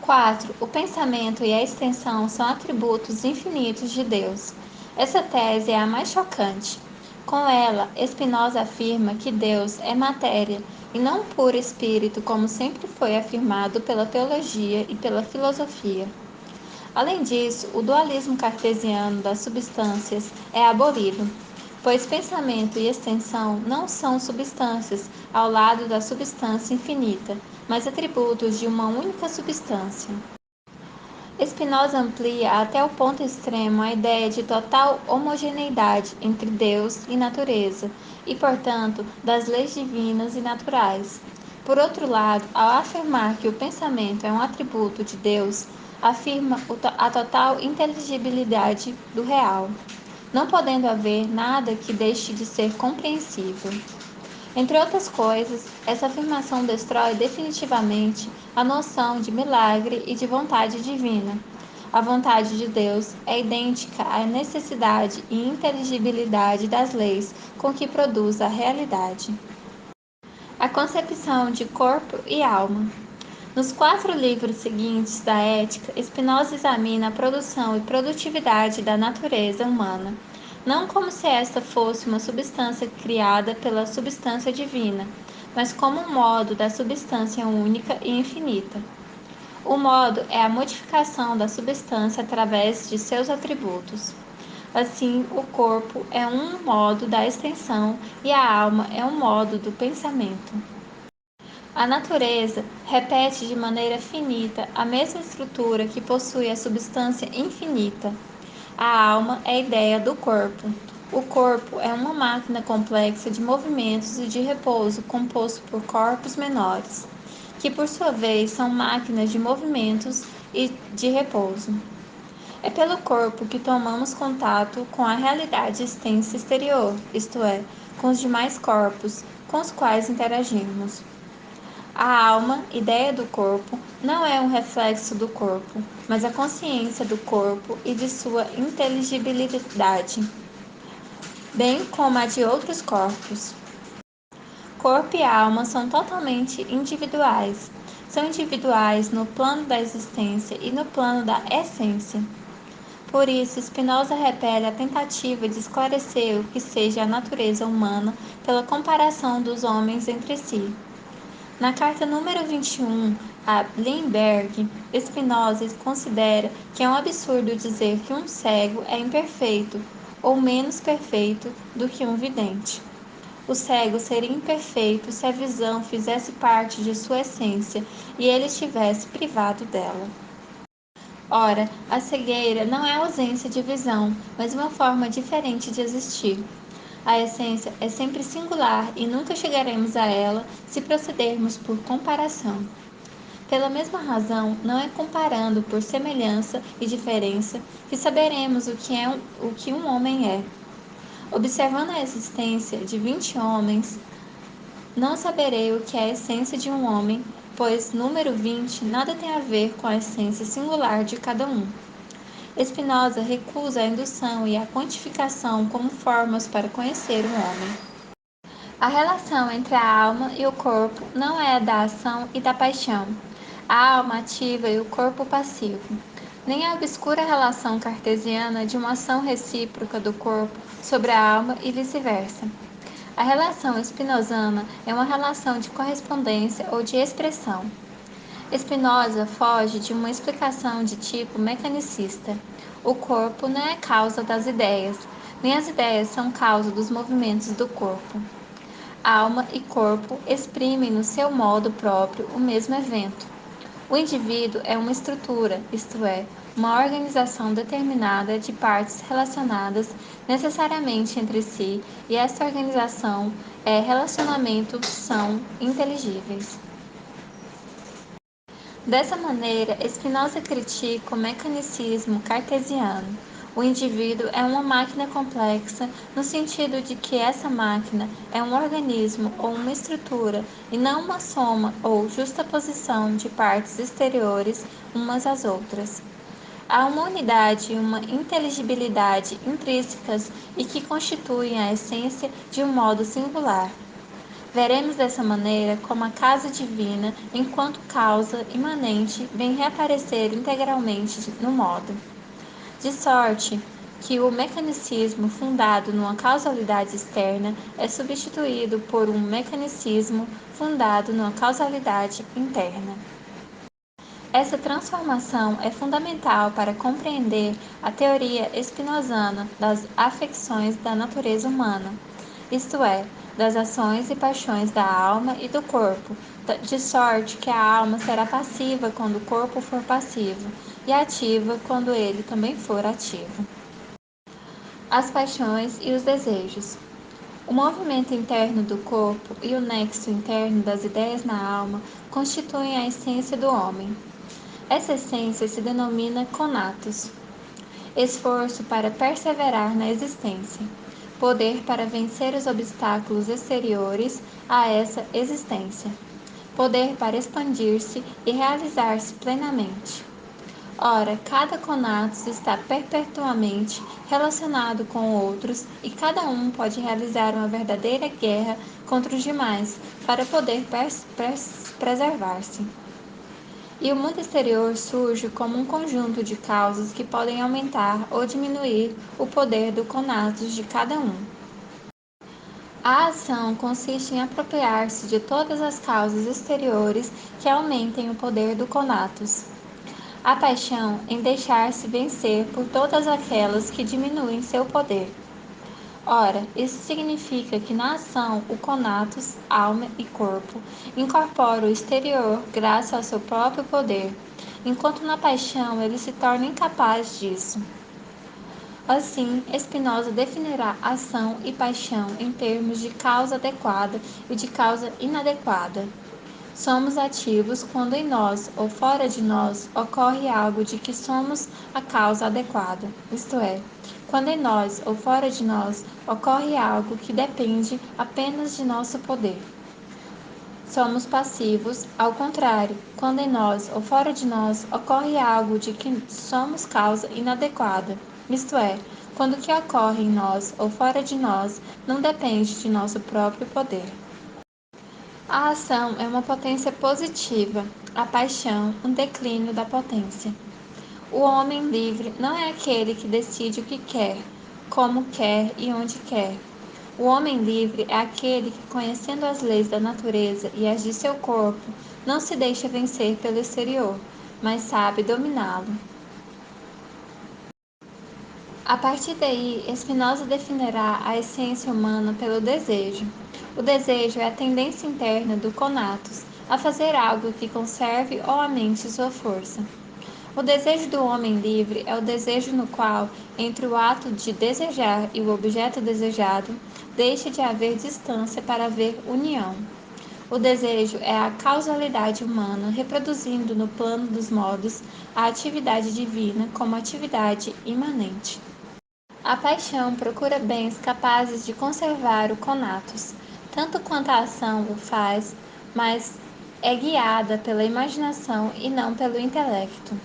4. O pensamento e a extensão são atributos infinitos de Deus. Essa tese é a mais chocante. Com ela, Spinoza afirma que Deus é matéria e não puro espírito, como sempre foi afirmado pela teologia e pela filosofia. Além disso, o dualismo cartesiano das substâncias é abolido, pois pensamento e extensão não são substâncias ao lado da substância infinita, mas atributos de uma única substância. Spinoza amplia até o ponto extremo a ideia de total homogeneidade entre Deus e natureza, e, portanto, das leis divinas e naturais. Por outro lado, ao afirmar que o pensamento é um atributo de Deus, afirma a total inteligibilidade do real, não podendo haver nada que deixe de ser compreensível. Entre outras coisas, essa afirmação destrói definitivamente a noção de milagre e de vontade divina. A vontade de Deus é idêntica à necessidade e inteligibilidade das leis com que produz a realidade. A concepção de corpo e alma. Nos 4 livros seguintes da Ética, Spinoza examina a produção e produtividade da natureza humana, não como se esta fosse uma substância criada pela substância divina, mas como um modo da substância única e infinita. O modo é a modificação da substância através de seus atributos. Assim, o corpo é um modo da extensão e a alma é um modo do pensamento. A natureza repete de maneira finita a mesma estrutura que possui a substância infinita. A alma é a ideia do corpo. O corpo é uma máquina complexa de movimentos e de repouso composto por corpos menores, que por sua vez são máquinas de movimentos e de repouso. É pelo corpo que tomamos contato com a realidade extensa exterior, isto é, com os demais corpos com os quais interagimos. A alma, ideia do corpo, não é um reflexo do corpo, mas a consciência do corpo e de sua inteligibilidade, bem como a de outros corpos. Corpo e alma são totalmente individuais. São individuais no plano da existência e no plano da essência. Por isso, Spinoza repele a tentativa de esclarecer o que seja a natureza humana pela comparação dos homens entre si. Na carta número 21 a Limberg, Spinoza considera que é um absurdo dizer que um cego é imperfeito ou menos perfeito do que um vidente. O cego seria imperfeito se a visão fizesse parte de sua essência e ele estivesse privado dela. Ora, a cegueira não é a ausência de visão, mas uma forma diferente de existir. A essência é sempre singular e nunca chegaremos a ela se procedermos por comparação. Pela mesma razão, não é comparando por semelhança e diferença que saberemos o que um homem é. Observando a existência de 20 homens, não saberei o que é a essência de um homem, pois número 20 nada tem a ver com a essência singular de cada um. Spinoza recusa a indução e a quantificação como formas para conhecer o homem. A relação entre a alma e o corpo não é a da ação e da paixão, a alma ativa e o corpo passivo, nem a obscura relação cartesiana de uma ação recíproca do corpo sobre a alma e vice-versa. A relação spinozana é uma relação de correspondência ou de expressão. Spinoza foge de uma explicação de tipo mecanicista. O corpo não é causa das ideias, nem as ideias são causa dos movimentos do corpo. Alma e corpo exprimem no seu modo próprio o mesmo evento. O indivíduo é uma estrutura, isto é, uma organização determinada de partes relacionadas necessariamente entre si, e esta organização e relacionamento são inteligíveis. Dessa maneira, Spinoza critica o mecanicismo cartesiano. O indivíduo é uma máquina complexa no sentido de que essa máquina é um organismo ou uma estrutura e não uma soma ou justaposição de partes exteriores umas às outras. Há uma unidade e uma inteligibilidade intrínsecas e que constituem a essência de um modo singular. Veremos dessa maneira como a causa divina, enquanto causa imanente, vem reaparecer integralmente no modo. De sorte que o mecanicismo fundado numa causalidade externa é substituído por um mecanicismo fundado numa causalidade interna. Essa transformação é fundamental para compreender a teoria spinozana das afecções da natureza humana, isto é, das ações e paixões da alma e do corpo, de sorte que a alma será passiva quando o corpo for passivo e ativa quando ele também for ativo. As paixões e os desejos. O movimento interno do corpo e o nexo interno das ideias na alma constituem a essência do homem. Essa essência se denomina conatos, esforço para perseverar na existência, poder para vencer os obstáculos exteriores a essa existência, poder para expandir-se e realizar-se plenamente. Ora, cada conatos está perpetuamente relacionado com outros e cada um pode realizar uma verdadeira guerra contra os demais para poder preservar-se. E o mundo exterior surge como um conjunto de causas que podem aumentar ou diminuir o poder do conatos de cada um. A ação consiste em apropriar-se de todas as causas exteriores que aumentem o poder do conatos. A paixão em deixar-se vencer por todas aquelas que diminuem seu poder. Ora, isso significa que na ação o conatus, alma e corpo, incorpora o exterior graças ao seu próprio poder, enquanto na paixão ele se torna incapaz disso. Assim, Spinoza definirá ação e paixão em termos de causa adequada e de causa inadequada. Somos ativos quando em nós ou fora de nós ocorre algo de que somos a causa adequada, isto é, quando em nós ou fora de nós ocorre algo que depende apenas de nosso poder. Somos passivos, ao contrário, quando em nós ou fora de nós ocorre algo de que somos causa inadequada, isto é, quando o que ocorre em nós ou fora de nós não depende de nosso próprio poder. A ação é uma potência positiva, a paixão, um declínio da potência. O homem livre não é aquele que decide o que quer, como quer e onde quer. O homem livre é aquele que, conhecendo as leis da natureza e as de seu corpo, não se deixa vencer pelo exterior, mas sabe dominá-lo. A partir daí, Spinoza definirá a essência humana pelo desejo. O desejo é a tendência interna do conatus a fazer algo que conserve ou aumente sua força. O desejo do homem livre é o desejo no qual, entre o ato de desejar e o objeto desejado, deixa de haver distância para haver união. O desejo é a causalidade humana reproduzindo no plano dos modos a atividade divina como atividade imanente. A paixão procura bens capazes de conservar o conatus, tanto quanto a ação o faz, mas é guiada pela imaginação e não pelo intelecto.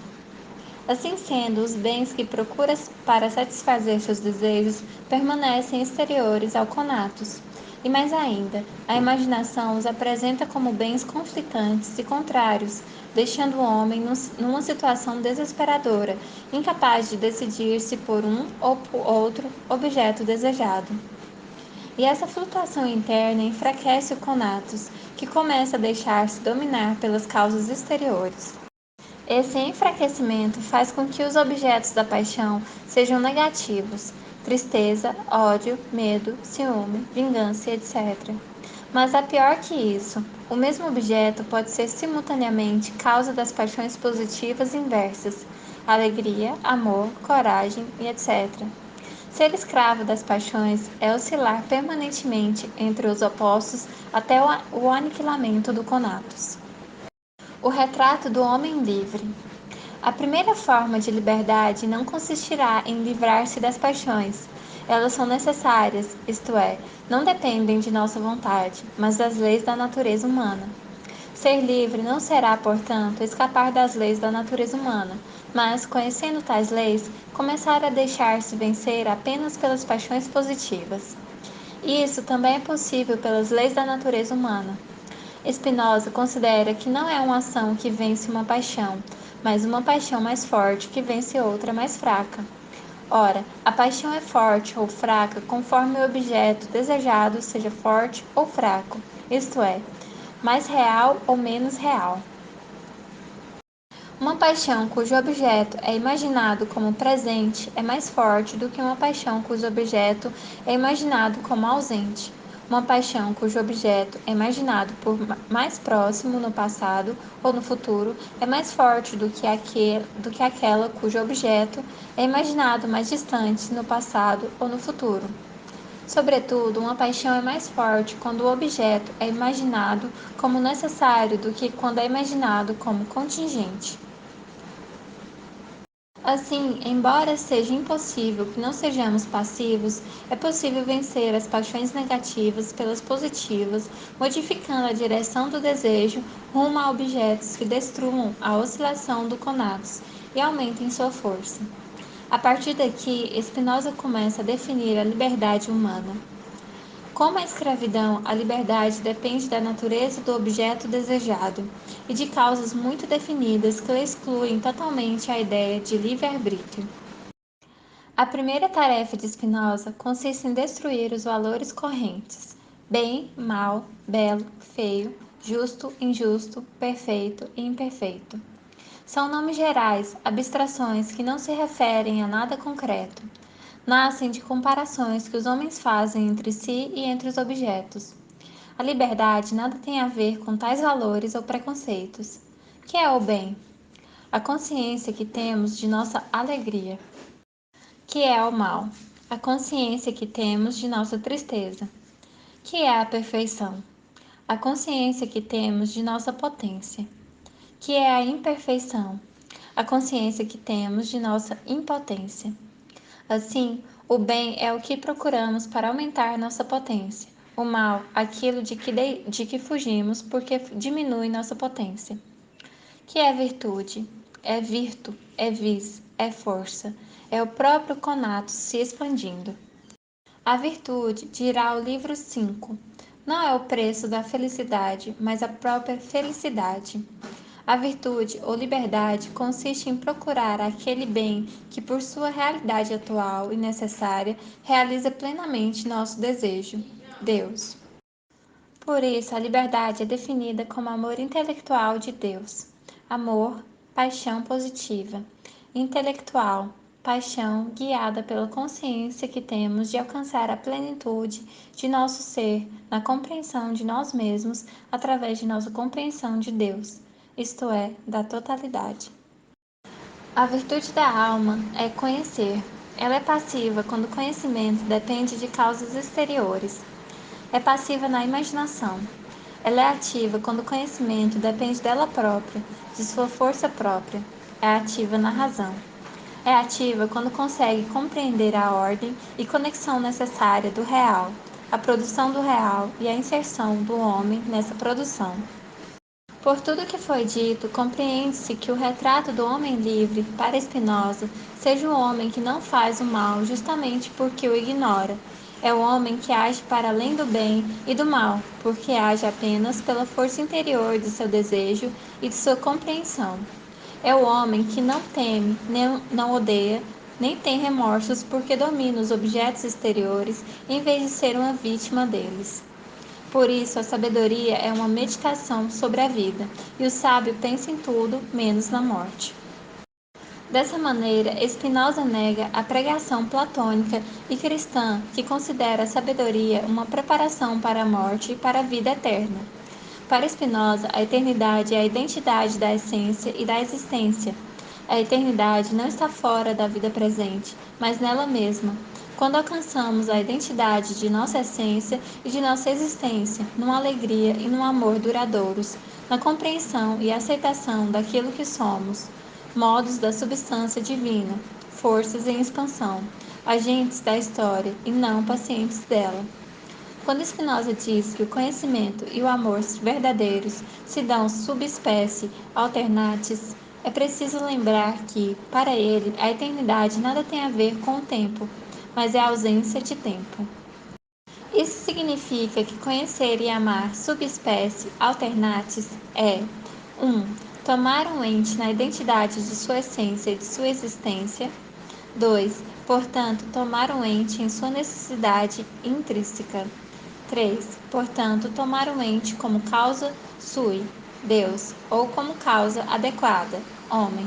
Assim sendo, os bens que procura para satisfazer seus desejos permanecem exteriores ao conatus. E mais ainda, a imaginação os apresenta como bens conflitantes e contrários, deixando o homem numa situação desesperadora, incapaz de decidir-se por um ou por outro objeto desejado. E essa flutuação interna enfraquece o conatus, que começa a deixar-se dominar pelas causas exteriores. Esse enfraquecimento faz com que os objetos da paixão sejam negativos: tristeza, ódio, medo, ciúme, vingança, etc. Mas há pior que isso: o mesmo objeto pode ser simultaneamente causa das paixões positivas inversas: alegria, amor, coragem e etc. Ser escravo das paixões é oscilar permanentemente entre os opostos até o aniquilamento do conatus. O retrato do homem livre. A primeira forma de liberdade não consistirá em livrar-se das paixões. Elas são necessárias, isto é, não dependem de nossa vontade, mas das leis da natureza humana. Ser livre não será, portanto, escapar das leis da natureza humana, mas, conhecendo tais leis, começar a deixar-se vencer apenas pelas paixões positivas. Isso também é possível pelas leis da natureza humana. Spinoza considera que não é uma ação que vence uma paixão, mas uma paixão mais forte que vence outra mais fraca. Ora, a paixão é forte ou fraca conforme o objeto desejado seja forte ou fraco, isto é, mais real ou menos real. Uma paixão cujo objeto é imaginado como presente é mais forte do que uma paixão cujo objeto é imaginado como ausente. Uma paixão cujo objeto é imaginado por mais próximo no passado ou no futuro é mais forte do que aquela cujo objeto é imaginado mais distante no passado ou no futuro. Sobretudo, uma paixão é mais forte quando o objeto é imaginado como necessário do que quando é imaginado como contingente. Assim, embora seja impossível que não sejamos passivos, é possível vencer as paixões negativas pelas positivas, modificando a direção do desejo rumo a objetos que destruam a oscilação do conatos e aumentem sua força. A partir daqui, Spinoza começa a definir a liberdade humana. Como a escravidão, a liberdade depende da natureza do objeto desejado e de causas muito definidas que excluem totalmente a ideia de livre-arbítrio. A primeira tarefa de Spinoza consiste em destruir os valores correntes: bem, mal, belo, feio, justo, injusto, perfeito e imperfeito. São nomes gerais, abstrações que não se referem a nada concreto. Nascem de comparações que os homens fazem entre si e entre os objetos. A liberdade nada tem a ver com tais valores ou preconceitos. Que é o bem? A consciência que temos de nossa alegria. Que é o mal? A consciência que temos de nossa tristeza. Que é a perfeição? A consciência que temos de nossa potência. Que é a imperfeição? A consciência que temos de nossa impotência. Assim, o bem é o que procuramos para aumentar nossa potência, o mal, aquilo de que fugimos porque diminui nossa potência. Que é virtude? É virtu, é vis, é força, é o próprio conato se expandindo. A virtude, dirá o livro 5, não é o preço da felicidade, mas a própria felicidade. A virtude ou liberdade consiste em procurar aquele bem que, por sua realidade atual e necessária, realiza plenamente nosso desejo, Deus. Por isso, a liberdade é definida como amor intelectual de Deus. Amor, paixão positiva. Intelectual, paixão guiada pela consciência que temos de alcançar a plenitude de nosso ser na compreensão de nós mesmos através de nossa compreensão de Deus, isto é, da totalidade. A virtude da alma é conhecer. Ela é passiva quando o conhecimento depende de causas exteriores. É passiva na imaginação. Ela é ativa quando o conhecimento depende dela própria, de sua força própria. É ativa na razão. É ativa quando consegue compreender a ordem e conexão necessária do real, a produção do real e a inserção do homem nessa produção. Por tudo que foi dito, compreende-se que o retrato do homem livre, para Spinoza, seja o homem que não faz o mal justamente porque o ignora. É o homem que age para além do bem e do mal, porque age apenas pela força interior de seu desejo e de sua compreensão. É o homem que não teme, nem não odeia, nem tem remorsos porque domina os objetos exteriores em vez de ser uma vítima deles. Por isso, a sabedoria é uma meditação sobre a vida, e o sábio pensa em tudo, menos na morte. Dessa maneira, Spinoza nega a pregação platônica e cristã que considera a sabedoria uma preparação para a morte e para a vida eterna. Para Spinoza, a eternidade é a identidade da essência e da existência. A eternidade não está fora da vida presente, mas nela mesma. Quando alcançamos a identidade de nossa essência e de nossa existência, numa alegria e num amor duradouros, na compreensão e aceitação daquilo que somos, modos da substância divina, forças em expansão, agentes da história e não pacientes dela. Quando Spinoza diz que o conhecimento e o amor verdadeiros se dão subespécie alternatis, é preciso lembrar que, para ele, a eternidade nada tem a ver com o tempo, mas é a ausência de tempo. Isso significa que conhecer e amar subespécie alternatis é 1. Tomar um ente na identidade de sua essência e de sua existência. 2. Portanto, tomar um ente em sua necessidade intrínseca. 3. Portanto, tomar um ente como causa sui, Deus, ou como causa adequada, homem.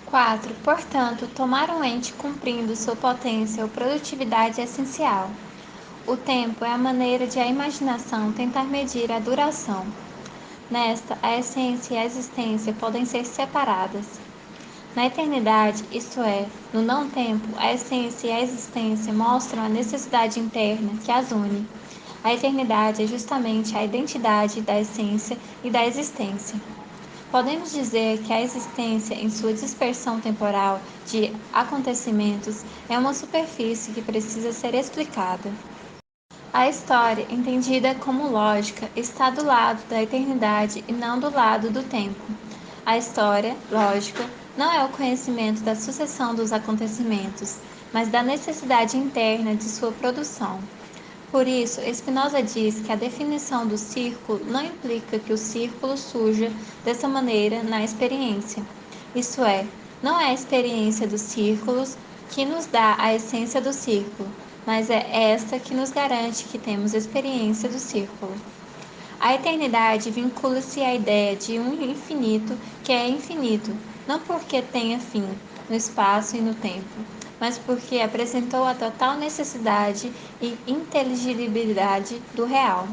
4. Portanto, tomar um ente cumprindo sua potência ou produtividade essencial. O tempo é a maneira de a imaginação tentar medir a duração. Nesta, a essência e a existência podem ser separadas. Na eternidade, isto é, no não-tempo, a essência e a existência mostram a necessidade interna que as une. A eternidade é justamente a identidade da essência e da existência. Podemos dizer que a existência, em sua dispersão temporal de acontecimentos, é uma superfície que precisa ser explicada. A história, entendida como lógica, está do lado da eternidade e não do lado do tempo. A história, lógica, não é o conhecimento da sucessão dos acontecimentos, mas da necessidade interna de sua produção. Por isso, Spinoza diz que a definição do círculo não implica que o círculo surja dessa maneira na experiência. Isto é, não é a experiência dos círculos que nos dá a essência do círculo, mas é esta que nos garante que temos experiência do círculo. A eternidade vincula-se à ideia de um infinito que é infinito, não porque tenha fim no espaço e no tempo, mas porque apresentou a total necessidade e inteligibilidade do real.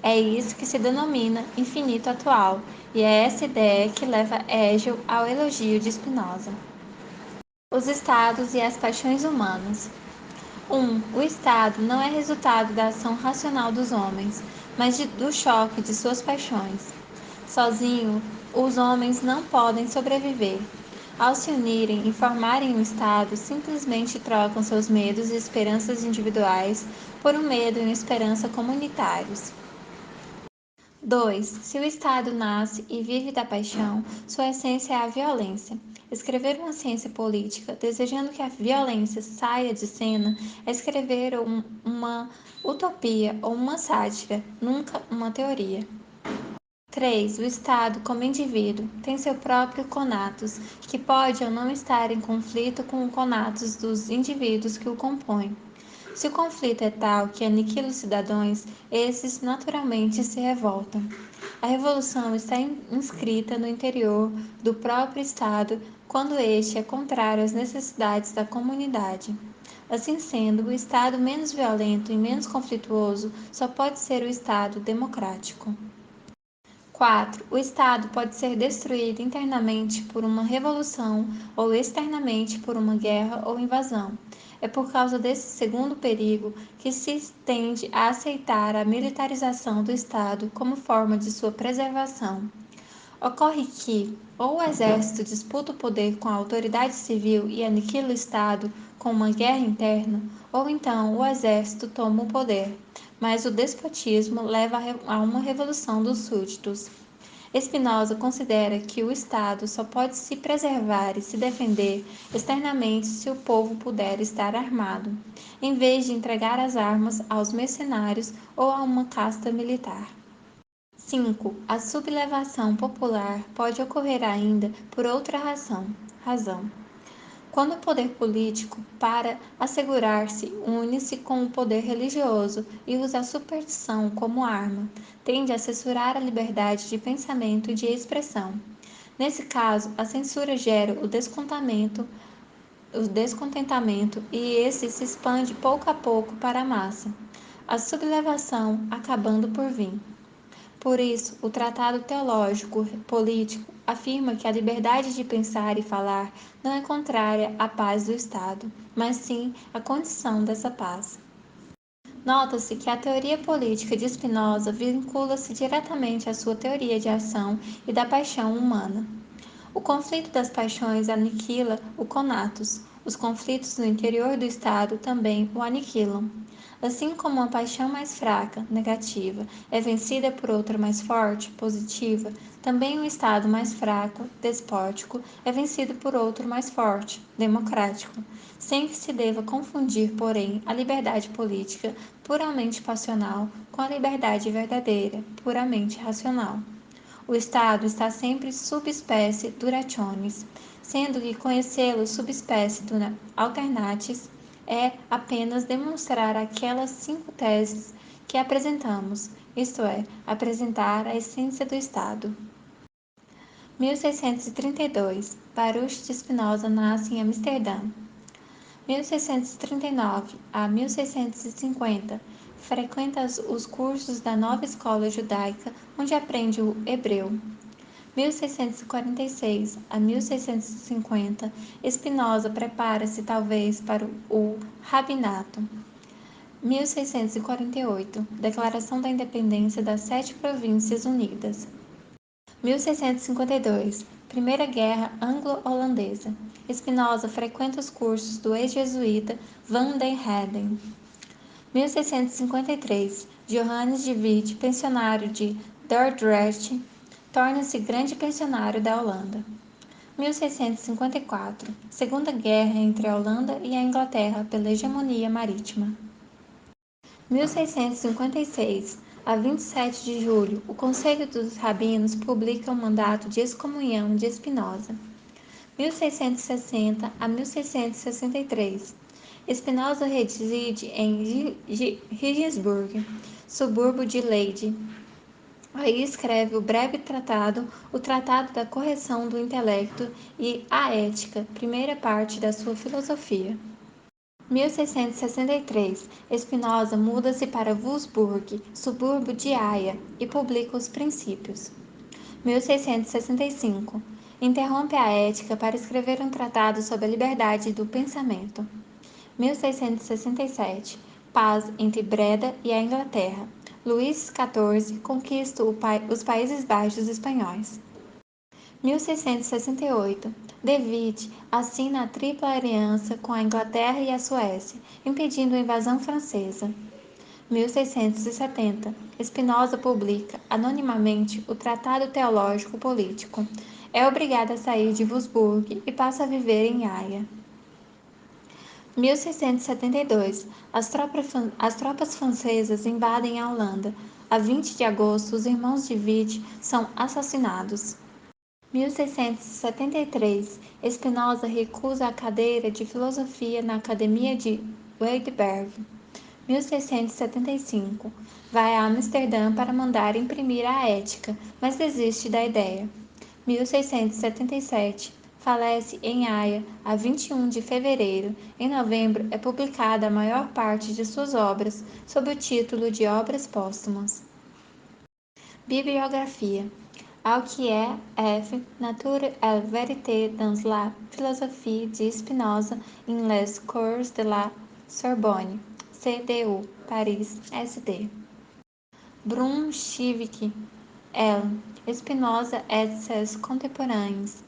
É isso que se denomina infinito atual, e é essa ideia que leva Hegel ao elogio de Spinoza. Os estados e as paixões humanas. 1. O estado não é resultado da ação racional dos homens, mas do choque de suas paixões. Sozinho, os homens não podem sobreviver. Ao se unirem e formarem um estado, simplesmente trocam seus medos e esperanças individuais por um medo e uma esperança comunitários. 2. Se o Estado nasce e vive da paixão, sua essência é a violência. Escrever uma ciência política desejando que a violência saia de cena é escrever uma utopia ou uma sátira, nunca uma teoria. 3. O Estado, como indivíduo, tem seu próprio conatus, que pode ou não estar em conflito com o conatus dos indivíduos que o compõem. Se o conflito é tal que aniquila os cidadãos, esses naturalmente se revoltam. A revolução está inscrita no interior do próprio Estado quando este é contrário às necessidades da comunidade. Assim sendo, o Estado menos violento e menos conflituoso só pode ser o Estado democrático. 4. O Estado pode ser destruído internamente por uma revolução ou externamente por uma guerra ou invasão. É por causa desse segundo perigo que se tende a aceitar a militarização do Estado como forma de sua preservação. Ocorre que, ou o exército disputa o poder com a autoridade civil e aniquila o Estado com uma guerra interna, ou então o exército toma o poder, mas o despotismo leva a uma revolução dos súditos. Spinoza considera que o Estado só pode se preservar e se defender externamente se o povo puder estar armado, em vez de entregar as armas aos mercenários ou a uma casta militar. 5. A sublevação popular pode ocorrer ainda por outra razão. Quando o poder político, para assegurar-se, une-se com o poder religioso e usa a superstição como arma, tende a censurar a liberdade de pensamento e de expressão. Nesse caso, a censura gera o descontentamento e esse se expande pouco a pouco para a massa, a sublevação acabando por vir. Por isso, o Tratado Teológico Político afirma que a liberdade de pensar e falar não é contrária à paz do Estado, mas sim à condição dessa paz. Nota-se que a teoria política de Spinoza vincula-se diretamente à sua teoria de ação e da paixão humana. O conflito das paixões aniquila o conatus. Os conflitos no interior do Estado também o aniquilam. Assim como uma paixão mais fraca, negativa, é vencida por outra mais forte, positiva, também um Estado mais fraco, despótico, é vencido por outro mais forte, democrático, sem que se deva confundir, porém, a liberdade política puramente passional com a liberdade verdadeira, puramente racional. O Estado está sempre subespécie durationis, sendo que conhecê-lo subespécie alternatis é apenas demonstrar aquelas 5 teses que apresentamos, isto é, apresentar a essência do Estado. 1632. Baruch de Spinoza nasce em Amsterdã. 1639 a 1650. Frequenta os cursos da nova escola judaica, onde aprende o hebreu. 1646 a 1650, Spinoza prepara-se talvez para o rabinato. 1648, Declaração da Independência das 7 Províncias Unidas. 1652, Primeira Guerra Anglo-Holandesa. Spinoza frequenta os cursos do ex-jesuíta van den Heiden. 1653, Johannes de Witt, pensionário de Dordrecht, torna-se grande pensionário da Holanda. 1654, Segunda Guerra entre a Holanda e a Inglaterra pela hegemonia marítima. 1656 a 27 de julho, o Conselho dos Rabinos publica o mandato de excomunhão de Spinoza. 1660 a 1663, Spinoza reside em Regensburg, subúrbio de Leyde. Aí escreve o breve tratado, o Tratado da Correção do Intelecto e a Ética, primeira parte da sua filosofia. 1663, Spinoza muda-se para Würzburg, subúrbio de Haia, e publica os Princípios. 1665, interrompe a ética para escrever um tratado sobre a liberdade do pensamento. 1667, paz entre Breda e a Inglaterra. Luís XIV conquista os Países Baixos espanhóis. 1668, De Witt assina a Tripla Aliança com a Inglaterra e a Suécia, impedindo a invasão francesa. 1670, Spinoza publica anonimamente o Tratado Teológico Político. É obrigado a sair de Würzburg e passa a viver em Haia. 1672, as tropas francesas invadem a Holanda. A 20 de agosto, os irmãos de Witt são assassinados. 1673, Spinoza recusa a cadeira de filosofia na Academia de Heidelberg. 1675, vai a Amsterdã para mandar imprimir a Ética, mas desiste da ideia. 1677, falece em Haia a 21 de fevereiro. Em novembro é publicada a maior parte de suas obras sob o título de Obras Póstumas. Bibliografia. Alquier F. Nature et vérité dans la philosophie de Spinoza in les cours de la Sorbonne, CDU, Paris, SD. Brunswick, L. Spinoza et ses contemporains.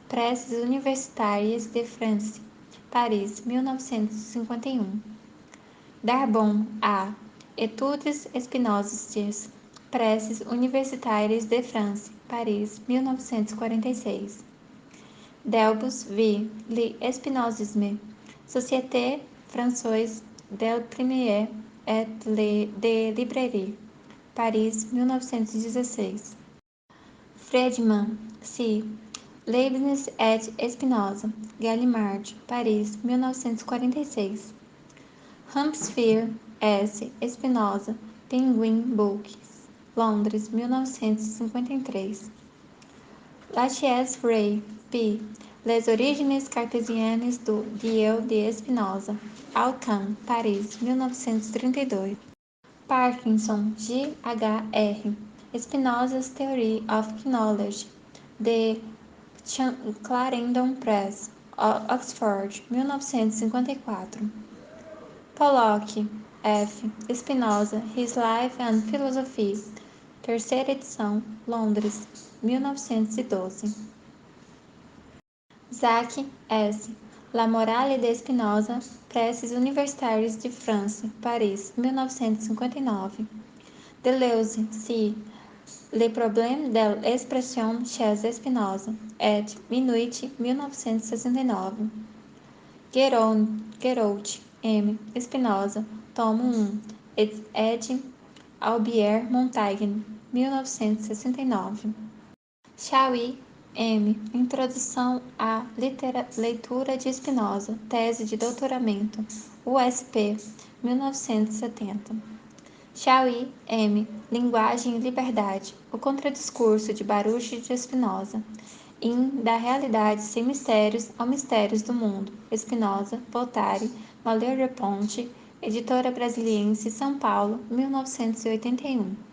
Presses Universitárias de France, Paris, 1951. Darbon, A. Etudes spinozistes. Presses Universitárias de France, Paris, 1946. Delbos v. Spinozisme. Société Française del Premier et de Librairie, Paris, 1916. Friedman, C. Leibniz et Spinoza, Gallimard, Paris, 1946. Hampshire, S. Spinoza, Penguin Books, Londres, 1953. Lachaise Ray, P. Les origines cartesiennes du Dieu de Spinoza, Alcan, Paris, 1932. Parkinson, G.H.R. Spinoza's Theory of Knowledge, The Clarendon Press, Oxford, 1954. Pollock, F. Spinoza, His Life and Philosophy, terceira edição, Londres, 1912. Jacques S. La Morale de Spinoza, Presses universitaires de France, Paris, 1959. Deleuze, C. Le problème de l'expression chez Spinoza, et Minuit, 1969. Gerold M. Spinoza, tomo 1, ed. Albier Montaigne, 1969. Chauí M. Introdução à leitura de Spinoza, tese de doutoramento, USP, 1970. Chauí M. Linguagem e Liberdade, o contradiscurso de Baruch de Spinoza. Da realidade sem mistérios ao mistérios do mundo. Spinoza, Voltaire, Malher de Ponte, Editora Brasiliense, São Paulo, 1981.